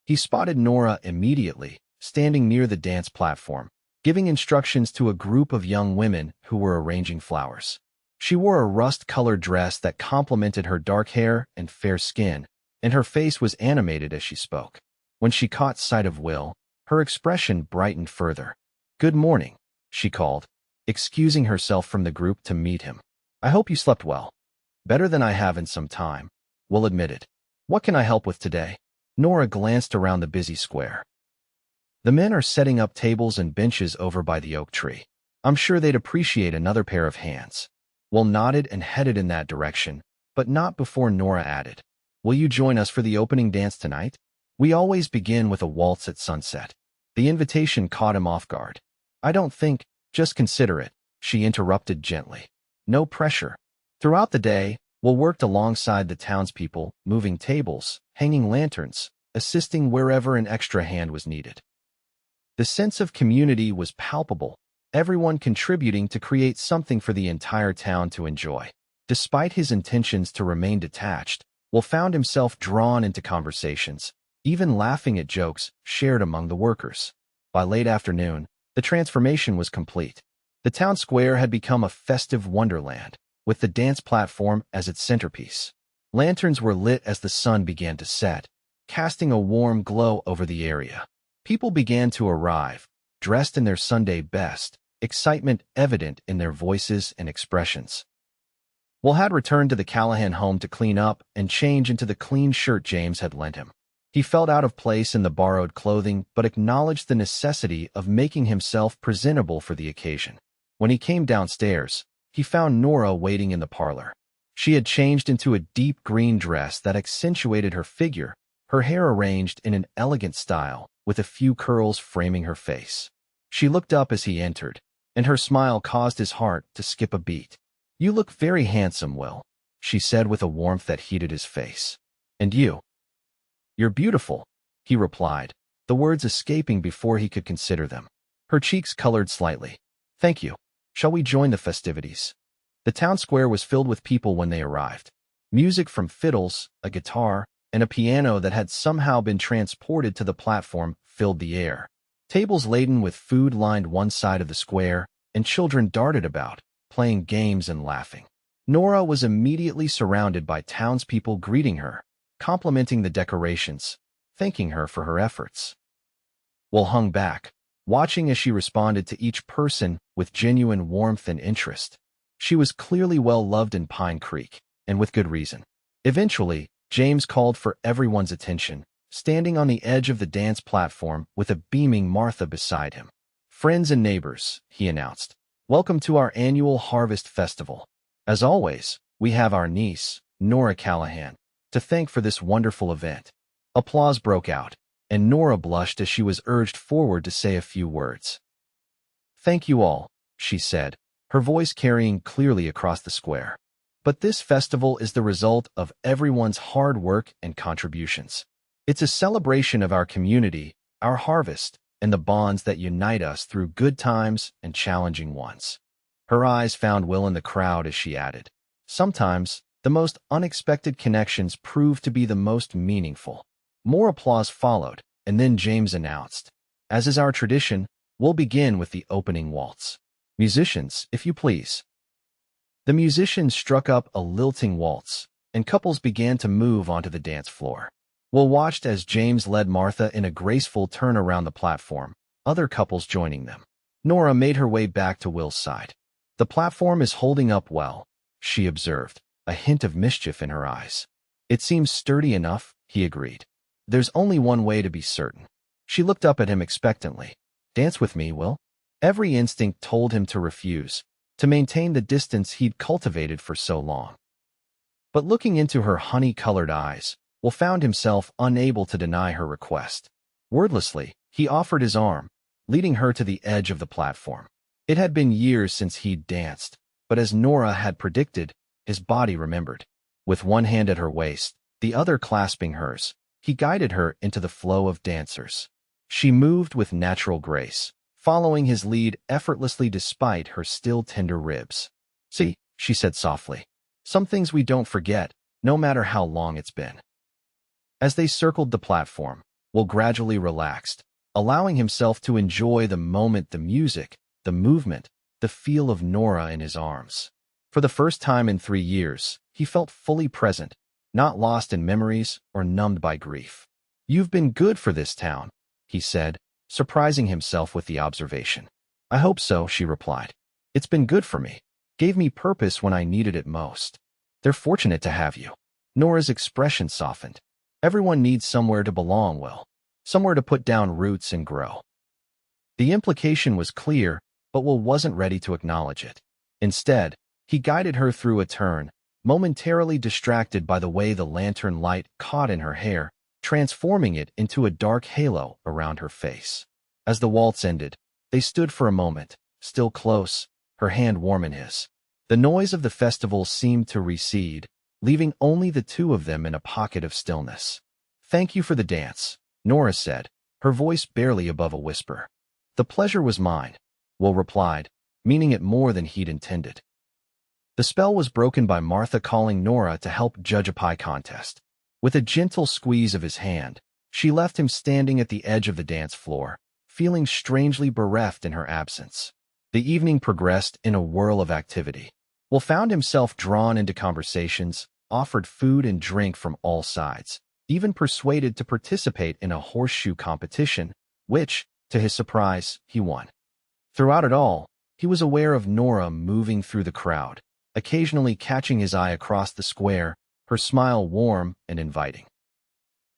He spotted Nora immediately, standing near the dance platform, giving instructions to a group of young women who were arranging flowers. She wore a rust-colored dress that complemented her dark hair and fair skin, and her face was animated as she spoke. When she caught sight of Will, her expression brightened further. "Good morning," she called, excusing herself from the group to meet him. "I hope you slept well." "Better than I have in some time," Will admitted. "What can I help with today?" Nora glanced around the busy square. "The men are setting up tables and benches over by the oak tree. I'm sure they'd appreciate another pair of hands." Will nodded and headed in that direction, but not before Nora added, "Will you join us for the opening dance tonight? We always begin with a waltz at sunset." The invitation caught him off guard. "I don't think, just consider it," she interrupted gently. "No pressure." Throughout the day, Will worked alongside the townspeople, moving tables, hanging lanterns, assisting wherever an extra hand was needed. The sense of community was palpable, everyone contributing to create something for the entire town to enjoy. Despite his intentions to remain detached, Will found himself drawn into conversations, even laughing at jokes shared among the workers. By late afternoon, the transformation was complete. The town square had become a festive wonderland, with the dance platform as its centerpiece. Lanterns were lit as the sun began to set, casting a warm glow over the area. People began to arrive, dressed in their Sunday best, excitement evident in their voices and expressions. Will had returned to the Callahan home to clean up and change into the clean shirt James had lent him. He felt out of place in the borrowed clothing but acknowledged the necessity of making himself presentable for the occasion. When he came downstairs, he found Nora waiting in the parlor. She had changed into a deep green dress that accentuated her figure, her hair arranged in an elegant style, with a few curls framing her face. She looked up as he entered, and her smile caused his heart to skip a beat. "You look very handsome, Will," she said with a warmth that heated his face. "And you?" "You're beautiful," he replied, the words escaping before he could consider them. Her cheeks colored slightly. "Thank you. Shall we join the festivities?" The town square was filled with people when they arrived. Music from fiddles, a guitar, and a piano that had somehow been transported to the platform filled the air. Tables laden with food lined one side of the square, and children darted about, playing games and laughing. Nora was immediately surrounded by townspeople greeting her, complimenting the decorations, thanking her for her efforts. Will hung back, watching as she responded to each person with genuine warmth and interest. She was clearly well loved in Pine Creek, and with good reason. Eventually, James called for everyone's attention, standing on the edge of the dance platform with a beaming Martha beside him. "Friends and neighbors," he announced, "welcome to our annual Harvest Festival. As always, we have our niece, Nora Callahan, to thank for this wonderful event." Applause broke out, and Nora blushed as she was urged forward to say a few words. "Thank you all," she said, her voice carrying clearly across the square. "But this festival is the result of everyone's hard work and contributions. It's a celebration of our community, our harvest, and the bonds that unite us through good times and challenging ones." Her eyes found Will in the crowd as she added, "Sometimes, the most unexpected connections prove to be the most meaningful." More applause followed, and then James announced, "As is our tradition, we'll begin with the opening waltz. Musicians, if you please." The musicians struck up a lilting waltz, and couples began to move onto the dance floor. Will watched as James led Martha in a graceful turn around the platform, other couples joining them. Nora made her way back to Will's side. "The platform is holding up well," she observed, a hint of mischief in her eyes. "It seems sturdy enough," he agreed. "There's only one way to be certain." She looked up at him expectantly. "Dance with me, Will?" Every instinct told him to refuse, to maintain the distance he'd cultivated for so long. But looking into her honey-colored eyes, Will found himself unable to deny her request. Wordlessly, he offered his arm, leading her to the edge of the platform. It had been years since he'd danced, but as Nora had predicted, his body remembered. With one hand at her waist, the other clasping hers, he guided her into the flow of dancers. She moved with natural grace, following his lead effortlessly despite her still tender ribs. "See," she said softly, "some things we don't forget, no matter how long it's been." As they circled the platform, Will gradually relaxed, allowing himself to enjoy the moment, the music, the movement, the feel of Nora in his arms. For the first time in 3 years, he felt fully present, not lost in memories or numbed by grief. "You've been good for this town," he said, surprising himself with the observation. "I hope so," she replied. "It's been good for me. Gave me purpose when I needed it most. They're fortunate to have you." Nora's expression softened. "Everyone needs somewhere to belong, Will. Somewhere to put down roots and grow." The implication was clear, but Will wasn't ready to acknowledge it. Instead, he guided her through a turn, momentarily distracted by the way the lantern light caught in her hair, transforming it into a dark halo around her face. As the waltz ended, they stood for a moment, still close, her hand warm in his. The noise of the festival seemed to recede, leaving only the two of them in a pocket of stillness. "Thank you for the dance," Nora said, her voice barely above a whisper. "The pleasure was mine," Will replied, meaning it more than he'd intended. The spell was broken by Martha calling Nora to help judge a pie contest. With a gentle squeeze of his hand, she left him standing at the edge of the dance floor, feeling strangely bereft in her absence. The evening progressed in a whirl of activity. Will found himself drawn into conversations, offered food and drink from all sides, even persuaded to participate in a horseshoe competition, which, to his surprise, he won. Throughout it all, he was aware of Nora moving through the crowd, occasionally catching his eye across the square, her smile warm and inviting.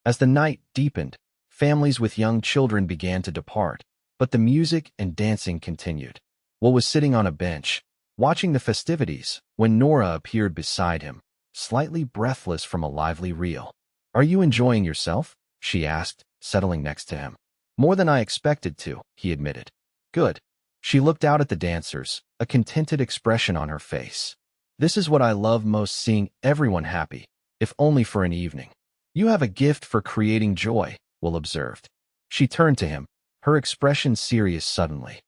As the night deepened, families with young children began to depart, but the music and dancing continued. Will was sitting on a bench, watching the festivities, when Nora appeared beside him, slightly breathless from a lively reel. "Are you enjoying yourself?" she asked, settling next to him. "More than I expected to," he admitted. "Good." She looked out at the dancers, a contented expression on her face. "This is what I love most, seeing everyone happy, if only for an evening." "You have a gift for creating joy," Will observed. She turned to him, her expression serious suddenly.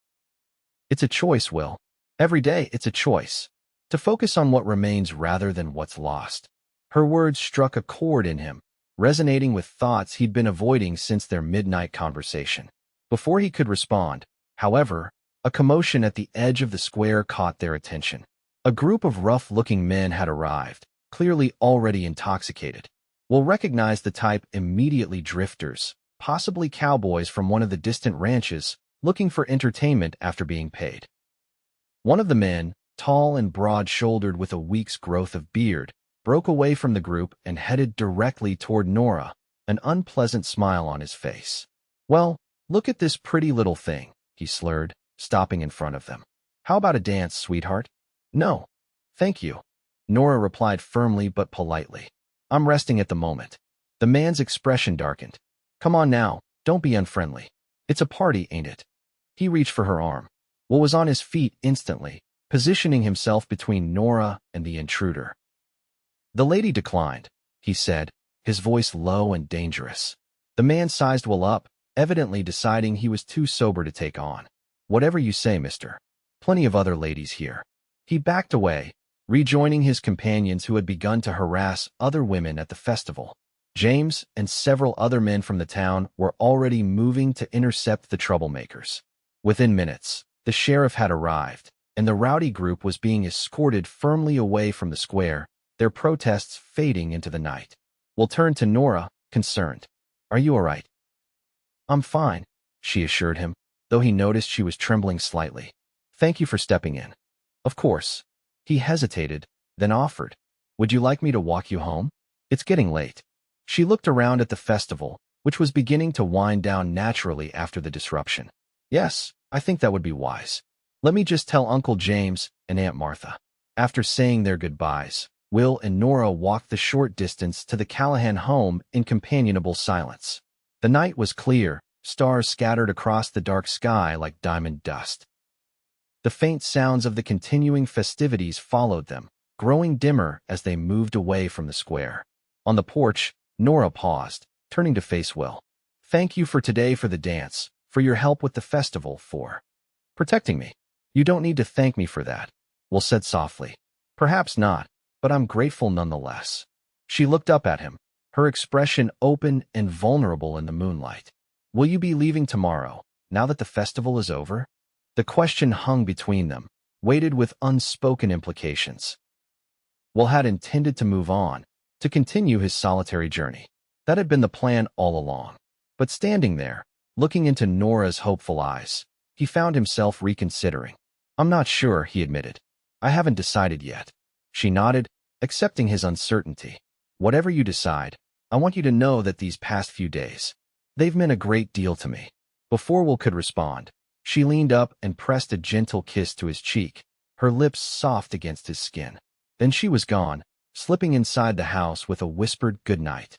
"It's a choice, Will. Every day it's a choice. To focus on what remains rather than what's lost." Her words struck a chord in him, resonating with thoughts he'd been avoiding since their midnight conversation. Before he could respond, however, a commotion at the edge of the square caught their attention. A group of rough-looking men had arrived, clearly already intoxicated. Will recognize the type immediately: drifters, possibly cowboys from one of the distant ranches, looking for entertainment after being paid. One of the men, tall and broad-shouldered with a week's growth of beard, broke away from the group and headed directly toward Nora, an unpleasant smile on his face. "Well, look at this pretty little thing," he slurred, stopping in front of them. "How about a dance, sweetheart?" "No, thank you," Nora replied firmly but politely. "I'm resting at the moment." The man's expression darkened. "Come on now, don't be unfriendly. It's a party, ain't it?" He reached for her arm. Will was on his feet instantly, positioning himself between Nora and the intruder. "The lady declined," he said, his voice low and dangerous. The man sized Will up, evidently deciding he was too sober to take on. "Whatever you say, mister. Plenty of other ladies here." He backed away, rejoining his companions who had begun to harass other women at the festival. James and several other men from the town were already moving to intercept the troublemakers. Within minutes, the sheriff had arrived, and the rowdy group was being escorted firmly away from the square, their protests fading into the night. Will turned to Nora, concerned. "Are you all right?" "I'm fine," she assured him, though he noticed she was trembling slightly. "Thank you for stepping in." "Of course." He hesitated, then offered. "Would you like me to walk you home? It's getting late." She looked around at the festival, which was beginning to wind down naturally after the disruption. "Yes, I think that would be wise. Let me just tell Uncle James and Aunt Martha." After saying their goodbyes, Will and Nora walked the short distance to the Callahan home in companionable silence. The night was clear, stars scattered across the dark sky like diamond dust. The faint sounds of the continuing festivities followed them, growing dimmer as they moved away from the square. On the porch, Nora paused, turning to face Will. "Thank you for today, for the dance, for your help with the festival, for protecting me." "You don't need to thank me for that," Will said softly. "Perhaps not, but I'm grateful nonetheless." She looked up at him, her expression open and vulnerable in the moonlight. "Will you be leaving tomorrow, now that the festival is over?" The question hung between them, weighted with unspoken implications. Will had intended to move on, to continue his solitary journey. That had been the plan all along. But standing there, looking into Nora's hopeful eyes, he found himself reconsidering. "I'm not sure," he admitted. "I haven't decided yet." She nodded, accepting his uncertainty. "Whatever you decide, I want you to know that these past few days, they've meant a great deal to me." Before Will could respond, she leaned up and pressed a gentle kiss to his cheek, her lips soft against his skin. Then she was gone, slipping inside the house with a whispered goodnight.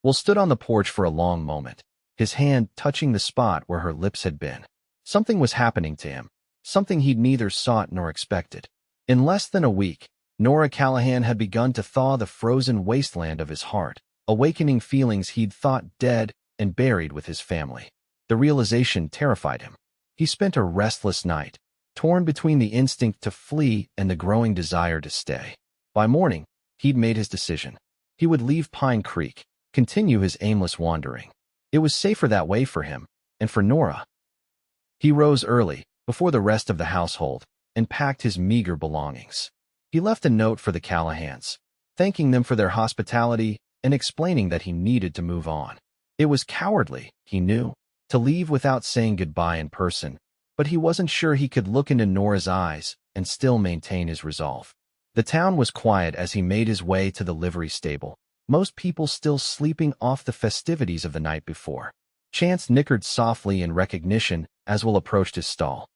Will stood on the porch for a long moment, his hand touching the spot where her lips had been. Something was happening to him, something he'd neither sought nor expected. In less than a week, Nora Callahan had begun to thaw the frozen wasteland of his heart, awakening feelings he'd thought dead and buried with his family. The realization terrified him. He spent a restless night, torn between the instinct to flee and the growing desire to stay. By morning, he'd made his decision. He would leave Pine Creek, continue his aimless wandering. It was safer that way for him, and for Nora. He rose early, before the rest of the household, and packed his meager belongings. He left a note for the Callahans, thanking them for their hospitality and explaining that he needed to move on. It was cowardly, he knew, to leave without saying goodbye in person, but he wasn't sure he could look into Nora's eyes and still maintain his resolve. The town was quiet as he made his way to the livery stable, most people still sleeping off the festivities of the night before. Chance nickered softly in recognition as Will approached his stall.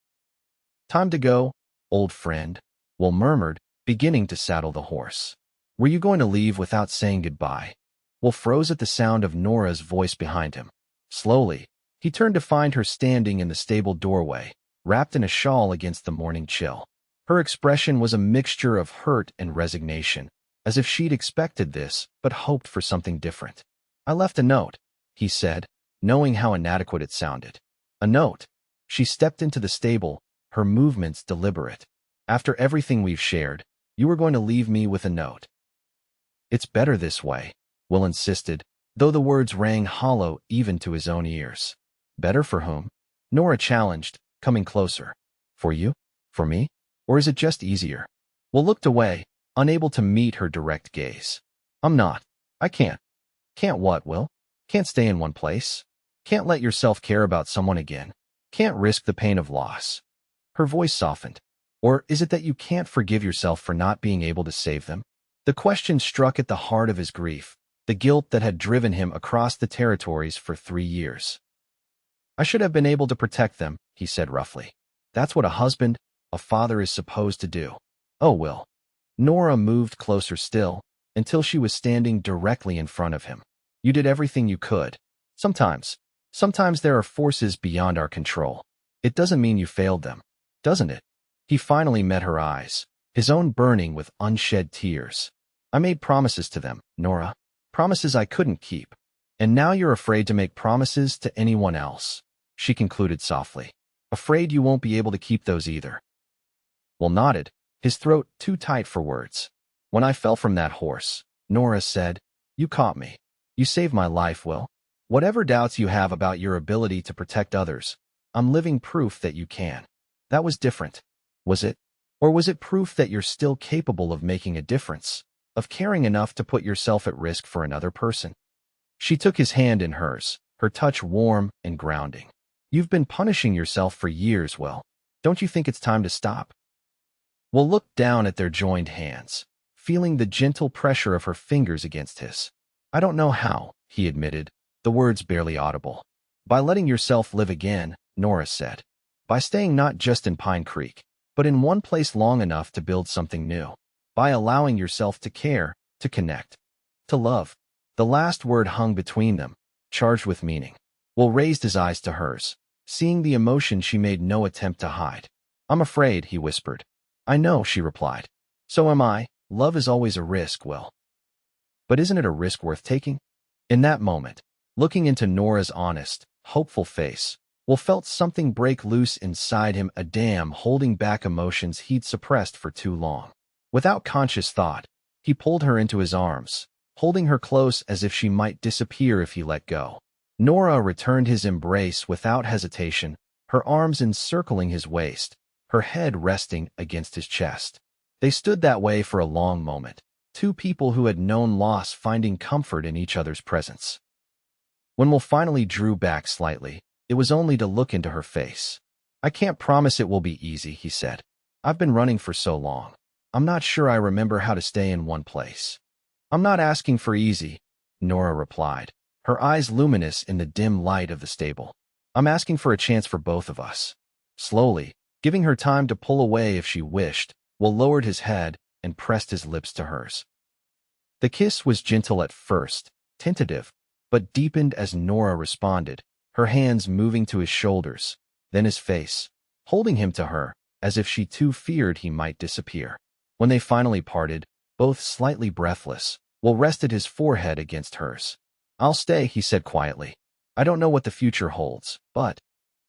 "Time to go, old friend," Will murmured, beginning to saddle the horse. "Were you going to leave without saying goodbye?" Will froze at the sound of Nora's voice behind him. Slowly, he turned to find her standing in the stable doorway, wrapped in a shawl against the morning chill. Her expression was a mixture of hurt and resignation, as if she'd expected this but hoped for something different. "I left a note," he said, knowing how inadequate it sounded. "A note?" She stepped into the stable, her movements deliberate. "After everything we've shared, you were going to leave me with a note." "It's better this way," Will insisted, though the words rang hollow even to his own ears. "Better for whom?" Nora challenged, coming closer. "For you? For me? Or is it just easier?" Will looked away, unable to meet her direct gaze. "I'm not. I can't." "Can't what, Will?" "Can't stay in one place. Can't let yourself care about someone again. Can't risk the pain of loss." Her voice softened. "Or is it that you can't forgive yourself for not being able to save them?" The question struck at the heart of his grief, the guilt that had driven him across the territories for 3 years. "I should have been able to protect them," he said roughly. "That's what a husband, a father is supposed to do." "Oh, Will." Nora moved closer still, until she was standing directly in front of him. "You did everything you could. Sometimes there are forces beyond our control. It doesn't mean you failed them, doesn't it?" He finally met her eyes, his own burning with unshed tears. "I made promises to them, Nora. Promises I couldn't keep. And now you're afraid to make promises to anyone else," she concluded softly. "Afraid you won't be able to keep those either." Will nodded, his throat too tight for words. "When I fell from that horse," Nora said, "you caught me. You saved my life, Will. Whatever doubts you have about your ability to protect others, I'm living proof that you can. That was different, was it? Or was it proof that you're still capable of making a difference, of caring enough to put yourself at risk for another person?" She took his hand in hers, her touch warm and grounding. "You've been punishing yourself for years, Will. Don't you think it's time to stop?" Will looked down at their joined hands, feeling the gentle pressure of her fingers against his. "I don't know how," he admitted, the words barely audible. "By letting yourself live again," Nora said. "By staying not just in Pine Creek, but in one place long enough to build something new. By allowing yourself to care, to connect, to love." The last word hung between them, charged with meaning. Will raised his eyes to hers, seeing the emotion she made no attempt to hide. "I'm afraid," he whispered. "I know," she replied. "So am I. Love is always a risk, Will. But isn't it a risk worth taking?" In that moment, looking into Nora's honest, hopeful face, Will felt something break loose inside him, a dam holding back emotions he'd suppressed for too long. Without conscious thought, he pulled her into his arms, holding her close as if she might disappear if he let go. Nora returned his embrace without hesitation, her arms encircling his waist, her head resting against his chest. They stood that way for a long moment, two people who had known loss finding comfort in each other's presence. When Will finally drew back slightly, it was only to look into her face. "I can't promise it will be easy," he said. "I've been running for so long. I'm not sure I remember how to stay in one place." "I'm not asking for easy," Nora replied, her eyes luminous in the dim light of the stable. "I'm asking for a chance for both of us." Slowly, giving her time to pull away if she wished, Will lowered his head and pressed his lips to hers. The kiss was gentle at first, tentative, but deepened as Nora responded, her hands moving to his shoulders, then his face, holding him to her, as if she too feared he might disappear. When they finally parted, both slightly breathless, Will rested his forehead against hers. "I'll stay," he said quietly. "I don't know what the future holds, but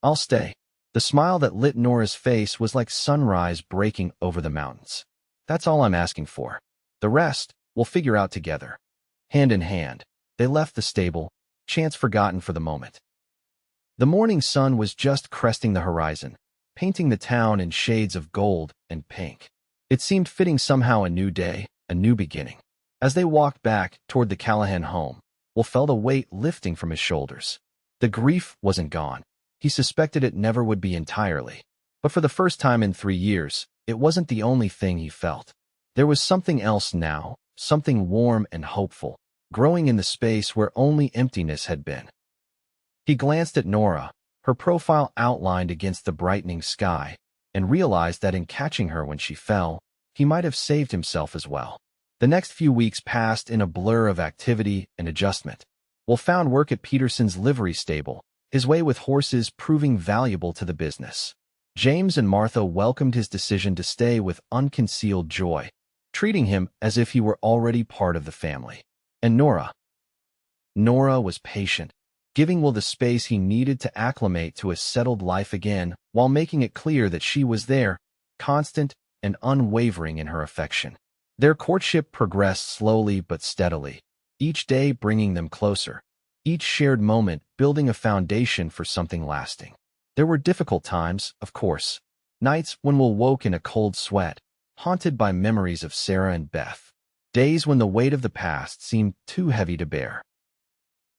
I'll stay." The smile that lit Nora's face was like sunrise breaking over the mountains. "That's all I'm asking for. The rest, we'll figure out together." Hand in hand, they left the stable, chance forgotten for the moment. The morning sun was just cresting the horizon, painting the town in shades of gold and pink. It seemed fitting somehow, a new day, a new beginning. As they walked back toward the Callahan home, Will felt a weight lifting from his shoulders. The grief wasn't gone. He suspected it never would be entirely. But for the first time in 3 years, it wasn't the only thing he felt. There was something else now, something warm and hopeful, growing in the space where only emptiness had been. He glanced at Nora, her profile outlined against the brightening sky, and realized that in catching her when she fell, he might have saved himself as well. The next few weeks passed in a blur of activity and adjustment. Will found work at Peterson's livery stable, his way with horses proving valuable to the business. James and Martha welcomed his decision to stay with unconcealed joy, treating him as if he were already part of the family. And Nora was patient, giving Will the space he needed to acclimate to a settled life again, while making it clear that she was there, constant and unwavering in her affection. Their courtship progressed slowly but steadily, each day bringing them closer, each shared moment building a foundation for something lasting. There were difficult times, of course, nights when Will woke in a cold sweat, haunted by memories of Sarah and Beth, days when the weight of the past seemed too heavy to bear.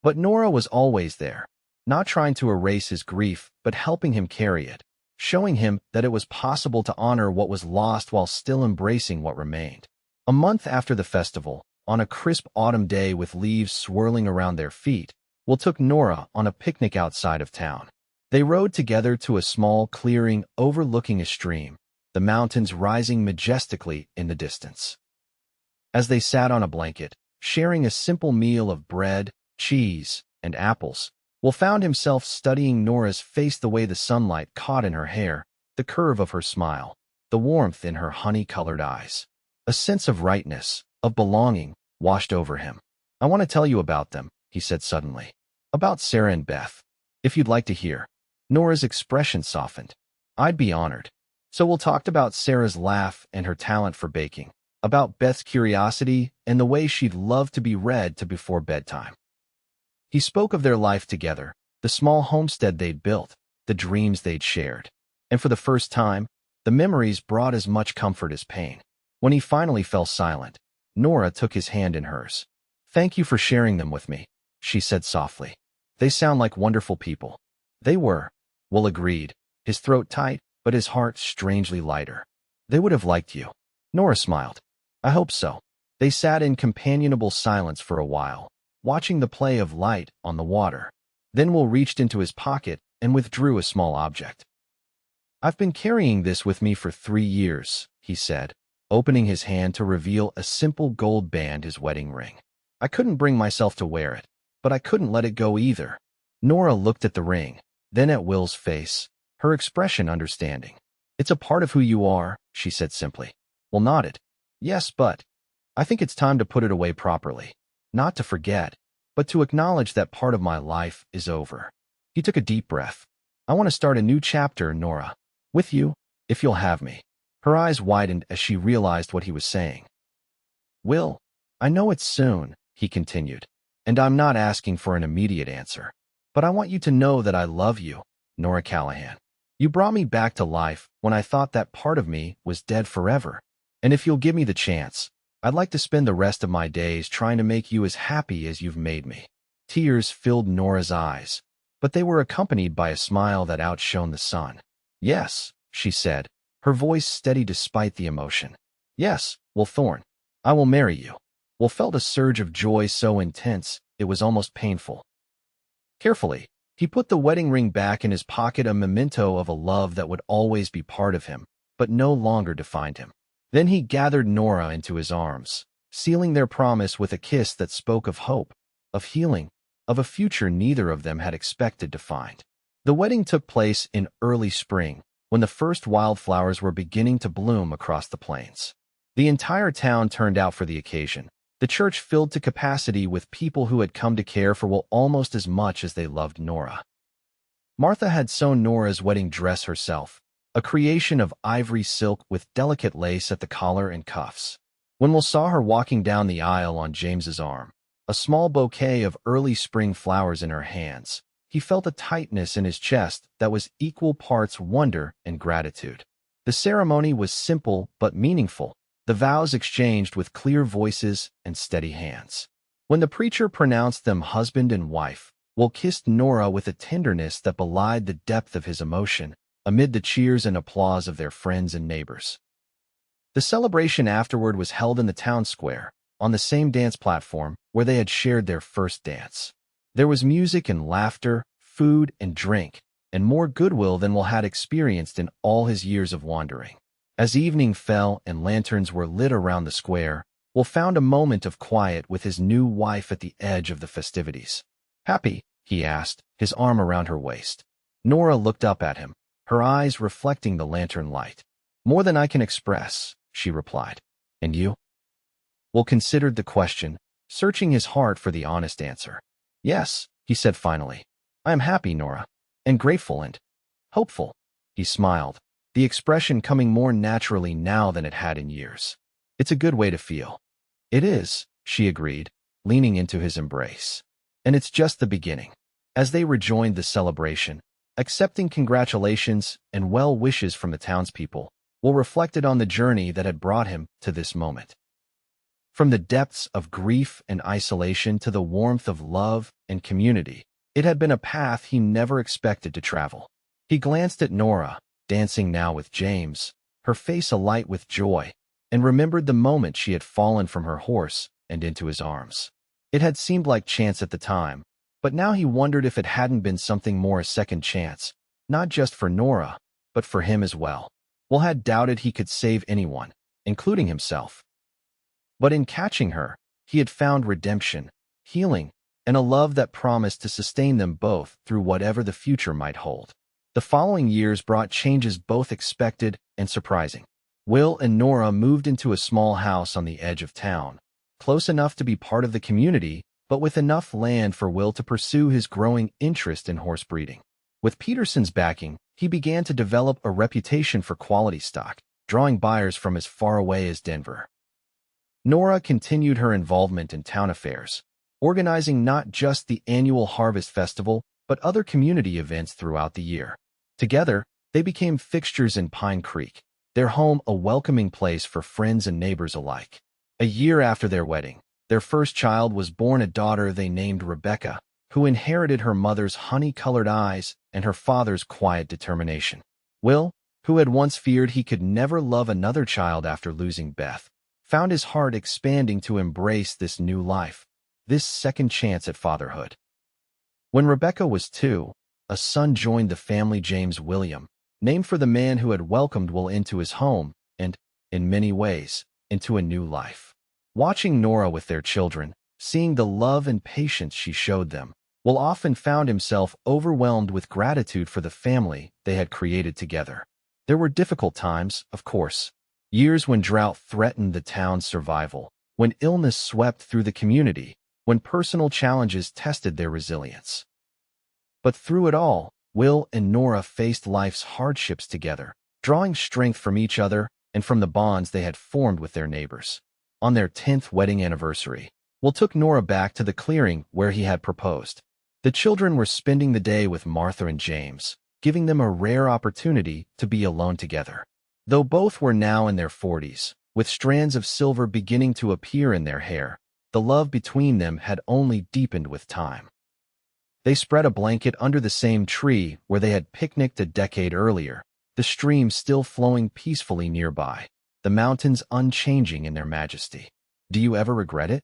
But Nora was always there, not trying to erase his grief, but helping him carry it, showing him that it was possible to honor what was lost while still embracing what remained. A month after the festival, on a crisp autumn day with leaves swirling around their feet, Will took Nora on a picnic outside of town. They rode together to a small clearing overlooking a stream, the mountains rising majestically in the distance. As they sat on a blanket, sharing a simple meal of bread, cheese, and apples, Will found himself studying Nora's face, the way the sunlight caught in her hair, the curve of her smile, the warmth in her honey-colored eyes. A sense of rightness, of belonging, washed over him. "I want to tell you about them," he said suddenly. "About Sarah and Beth. If you'd like to hear." Nora's expression softened. "I'd be honored." So Will talked about Sarah's laugh and her talent for baking, about Beth's curiosity and the way she'd love to be read to before bedtime. He spoke of their life together, the small homestead they'd built, the dreams they'd shared. And for the first time, the memories brought as much comfort as pain. When he finally fell silent, Nora took his hand in hers. "Thank you for sharing them with me," she said softly. "They sound like wonderful people." "They were," Will agreed, his throat tight, but his heart strangely lighter. "They would have liked you." Nora smiled. "I hope so." They sat in companionable silence for a while, watching the play of light on the water. Then Will reached into his pocket and withdrew a small object. "I've been carrying this with me for 3 years," he said, opening his hand to reveal a simple gold band, his wedding ring. "I couldn't bring myself to wear it, but I couldn't let it go either." Nora looked at the ring, then at Will's face, her expression understanding. "It's a part of who you are," she said simply. Will nodded. "Yes, but I think it's time to put it away properly. Not to forget, but to acknowledge that part of my life is over." He took a deep breath. "I want to start a new chapter, Nora. With you, if you'll have me." Her eyes widened as she realized what he was saying. "Will, I know it's soon," he continued, "and I'm not asking for an immediate answer. But I want you to know that I love you, Nora Callahan. You brought me back to life when I thought that part of me was dead forever. And if you'll give me the chance, I'd like to spend the rest of my days trying to make you as happy as you've made me." Tears filled Nora's eyes, but they were accompanied by a smile that outshone the sun. "Yes," she said, her voice steady despite the emotion. "Yes, Will Thorne. I will marry you." Will felt a surge of joy so intense it was almost painful. Carefully, he put the wedding ring back in his pocket, a memento of a love that would always be part of him, but no longer defined him. Then he gathered Nora into his arms, sealing their promise with a kiss that spoke of hope, of healing, of a future neither of them had expected to find. The wedding took place in early spring, when the first wildflowers were beginning to bloom across the plains. The entire town turned out for the occasion, the church filled to capacity with people who had come to care for Will almost as much as they loved Nora. Martha had sewn Nora's wedding dress herself, a creation of ivory silk with delicate lace at the collar and cuffs. When Will saw her walking down the aisle on James's arm, a small bouquet of early spring flowers in her hands, he felt a tightness in his chest that was equal parts wonder and gratitude. The ceremony was simple but meaningful, the vows exchanged with clear voices and steady hands. When the preacher pronounced them husband and wife, Will kissed Nora with a tenderness that belied the depth of his emotion, amid the cheers and applause of their friends and neighbors. The celebration afterward was held in the town square, on the same dance platform where they had shared their first dance. There was music and laughter, food and drink, and more goodwill than Will had experienced in all his years of wandering. As evening fell and lanterns were lit around the square, Will found a moment of quiet with his new wife at the edge of the festivities. "Happy?" he asked, his arm around her waist. Nora looked up at him, her eyes reflecting the lantern light. "More than I can express," she replied. "And you?" Will considered the question, searching his heart for the honest answer. "Yes," he said finally. "I am happy, Nora, and grateful and hopeful." He smiled, the expression coming more naturally now than it had in years. "It's a good way to feel." "It is," she agreed, leaning into his embrace. "And it's just the beginning." As they rejoined the celebration, accepting congratulations and well wishes from the townspeople, Will reflected on the journey that had brought him to this moment. From the depths of grief and isolation to the warmth of love and community, it had been a path he never expected to travel. He glanced at Nora, dancing now with James, her face alight with joy, and remembered the moment she had fallen from her horse and into his arms. It had seemed like chance at the time, but now he wondered if it hadn't been something more, a second chance, not just for Nora, but for him as well. Will had doubted he could save anyone, including himself. But in catching her, he had found redemption, healing, and a love that promised to sustain them both through whatever the future might hold. The following years brought changes both expected and surprising. Will and Nora moved into a small house on the edge of town, close enough to be part of the community, but with enough land for Will to pursue his growing interest in horse breeding. With Peterson's backing, he began to develop a reputation for quality stock, drawing buyers from as far away as Denver. Nora continued her involvement in town affairs, organizing not just the annual Harvest Festival, but other community events throughout the year. Together, they became fixtures in Pine Creek, their home a welcoming place for friends and neighbors alike. A year after their wedding, their first child was born, a daughter they named Rebecca, who inherited her mother's honey-colored eyes and her father's quiet determination. Will, who had once feared he could never love another child after losing Beth, found his heart expanding to embrace this new life, this second chance at fatherhood. When Rebecca was 2, a son joined the family, James William, named for the man who had welcomed Will into his home and, in many ways, into a new life. Watching Nora with their children, seeing the love and patience she showed them, Will often found himself overwhelmed with gratitude for the family they had created together. There were difficult times, of course, years when drought threatened the town's survival, when illness swept through the community, when personal challenges tested their resilience. But through it all, Will and Nora faced life's hardships together, drawing strength from each other and from the bonds they had formed with their neighbors. On their 10th wedding anniversary, Will took Nora back to the clearing where he had proposed. The children were spending the day with Martha and James, giving them a rare opportunity to be alone together. Though both were now in their 40s, with strands of silver beginning to appear in their hair, the love between them had only deepened with time. They spread a blanket under the same tree where they had picnicked a decade earlier, the stream still flowing peacefully nearby, the mountains unchanging in their majesty. "Do you ever regret it?"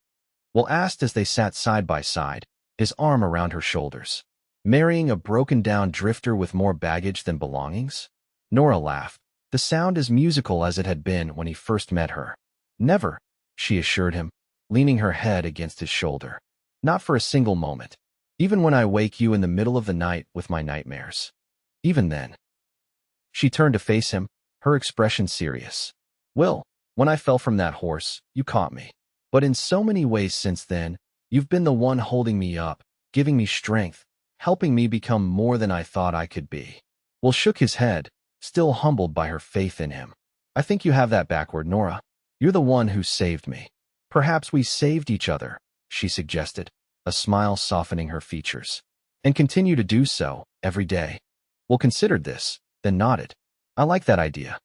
Will asked as they sat side by side, his arm around her shoulders. "Marrying a broken-down drifter with more baggage than belongings?" Nora laughed, the sound as musical as it had been when he first met her. "Never," she assured him, leaning her head against his shoulder. "Not for a single moment. Even when I wake you in the middle of the night with my nightmares. Even then." She turned to face him, her expression serious. "Will, when I fell from that horse, you caught me. But in so many ways since then, you've been the one holding me up, giving me strength, helping me become more than I thought I could be." Will shook his head, still humbled by her faith in him. "I think you have that backward, Nora. You're the one who saved me." "Perhaps we saved each other," she suggested, a smile softening her features. "And continue to do so, every day." Will considered this, then nodded. "I like that idea."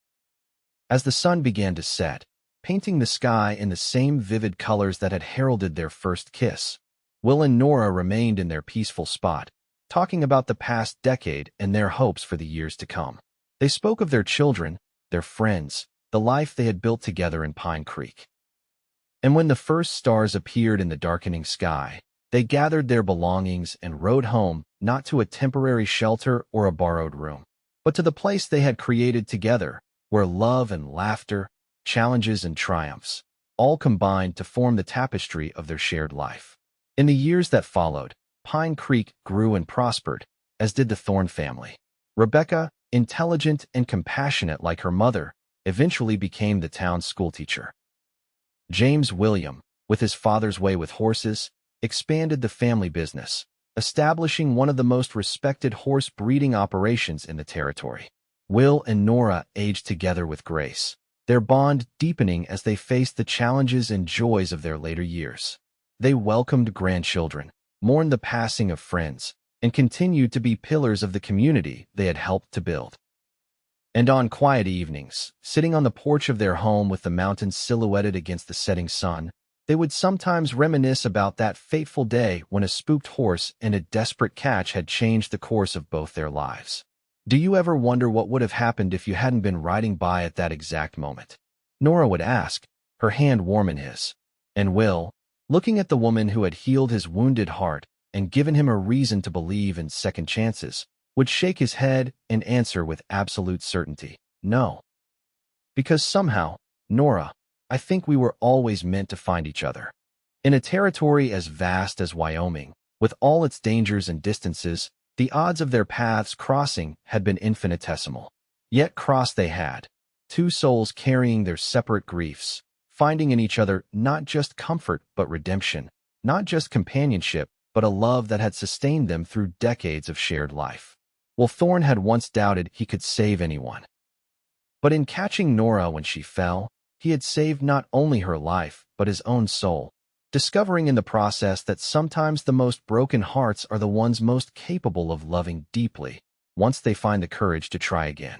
As the sun began to set, painting the sky in the same vivid colors that had heralded their first kiss, Will and Nora remained in their peaceful spot, talking about the past decade and their hopes for the years to come. They spoke of their children, their friends, the life they had built together in Pine Creek. And when the first stars appeared in the darkening sky, they gathered their belongings and rode home, not to a temporary shelter or a borrowed room, but to the place they had created together, where love and laughter, challenges and triumphs, all combined to form the tapestry of their shared life. In the years that followed, Pine Creek grew and prospered, as did the Thorne family. Rebecca, intelligent and compassionate like her mother, eventually became the town's schoolteacher. James William, with his father's way with horses, expanded the family business, establishing one of the most respected horse breeding operations in the territory. Will and Nora aged together with grace, their bond deepening as they faced the challenges and joys of their later years. They welcomed grandchildren, mourned the passing of friends, and continued to be pillars of the community they had helped to build. And on quiet evenings, sitting on the porch of their home with the mountains silhouetted against the setting sun, they would sometimes reminisce about that fateful day when a spooked horse and a desperate catch had changed the course of both their lives. "Do you ever wonder what would have happened if you hadn't been riding by at that exact moment?" Nora would ask, her hand warm in his. And Will, Looking at the woman who had healed his wounded heart and given him a reason to believe in second chances, would shake his head and answer with absolute certainty, no. Because somehow, Nora, I think we were always meant to find each other. In a territory as vast as Wyoming, with all its dangers and distances, the odds of their paths crossing had been infinitesimal. Yet cross they had, two souls carrying their separate griefs, finding in each other not just comfort but redemption, not just companionship but a love that had sustained them through decades of shared life. Well, Thorne had once doubted he could save anyone. But in catching Nora when she fell, he had saved not only her life but his own soul, discovering in the process that sometimes the most broken hearts are the ones most capable of loving deeply, once they find the courage to try again.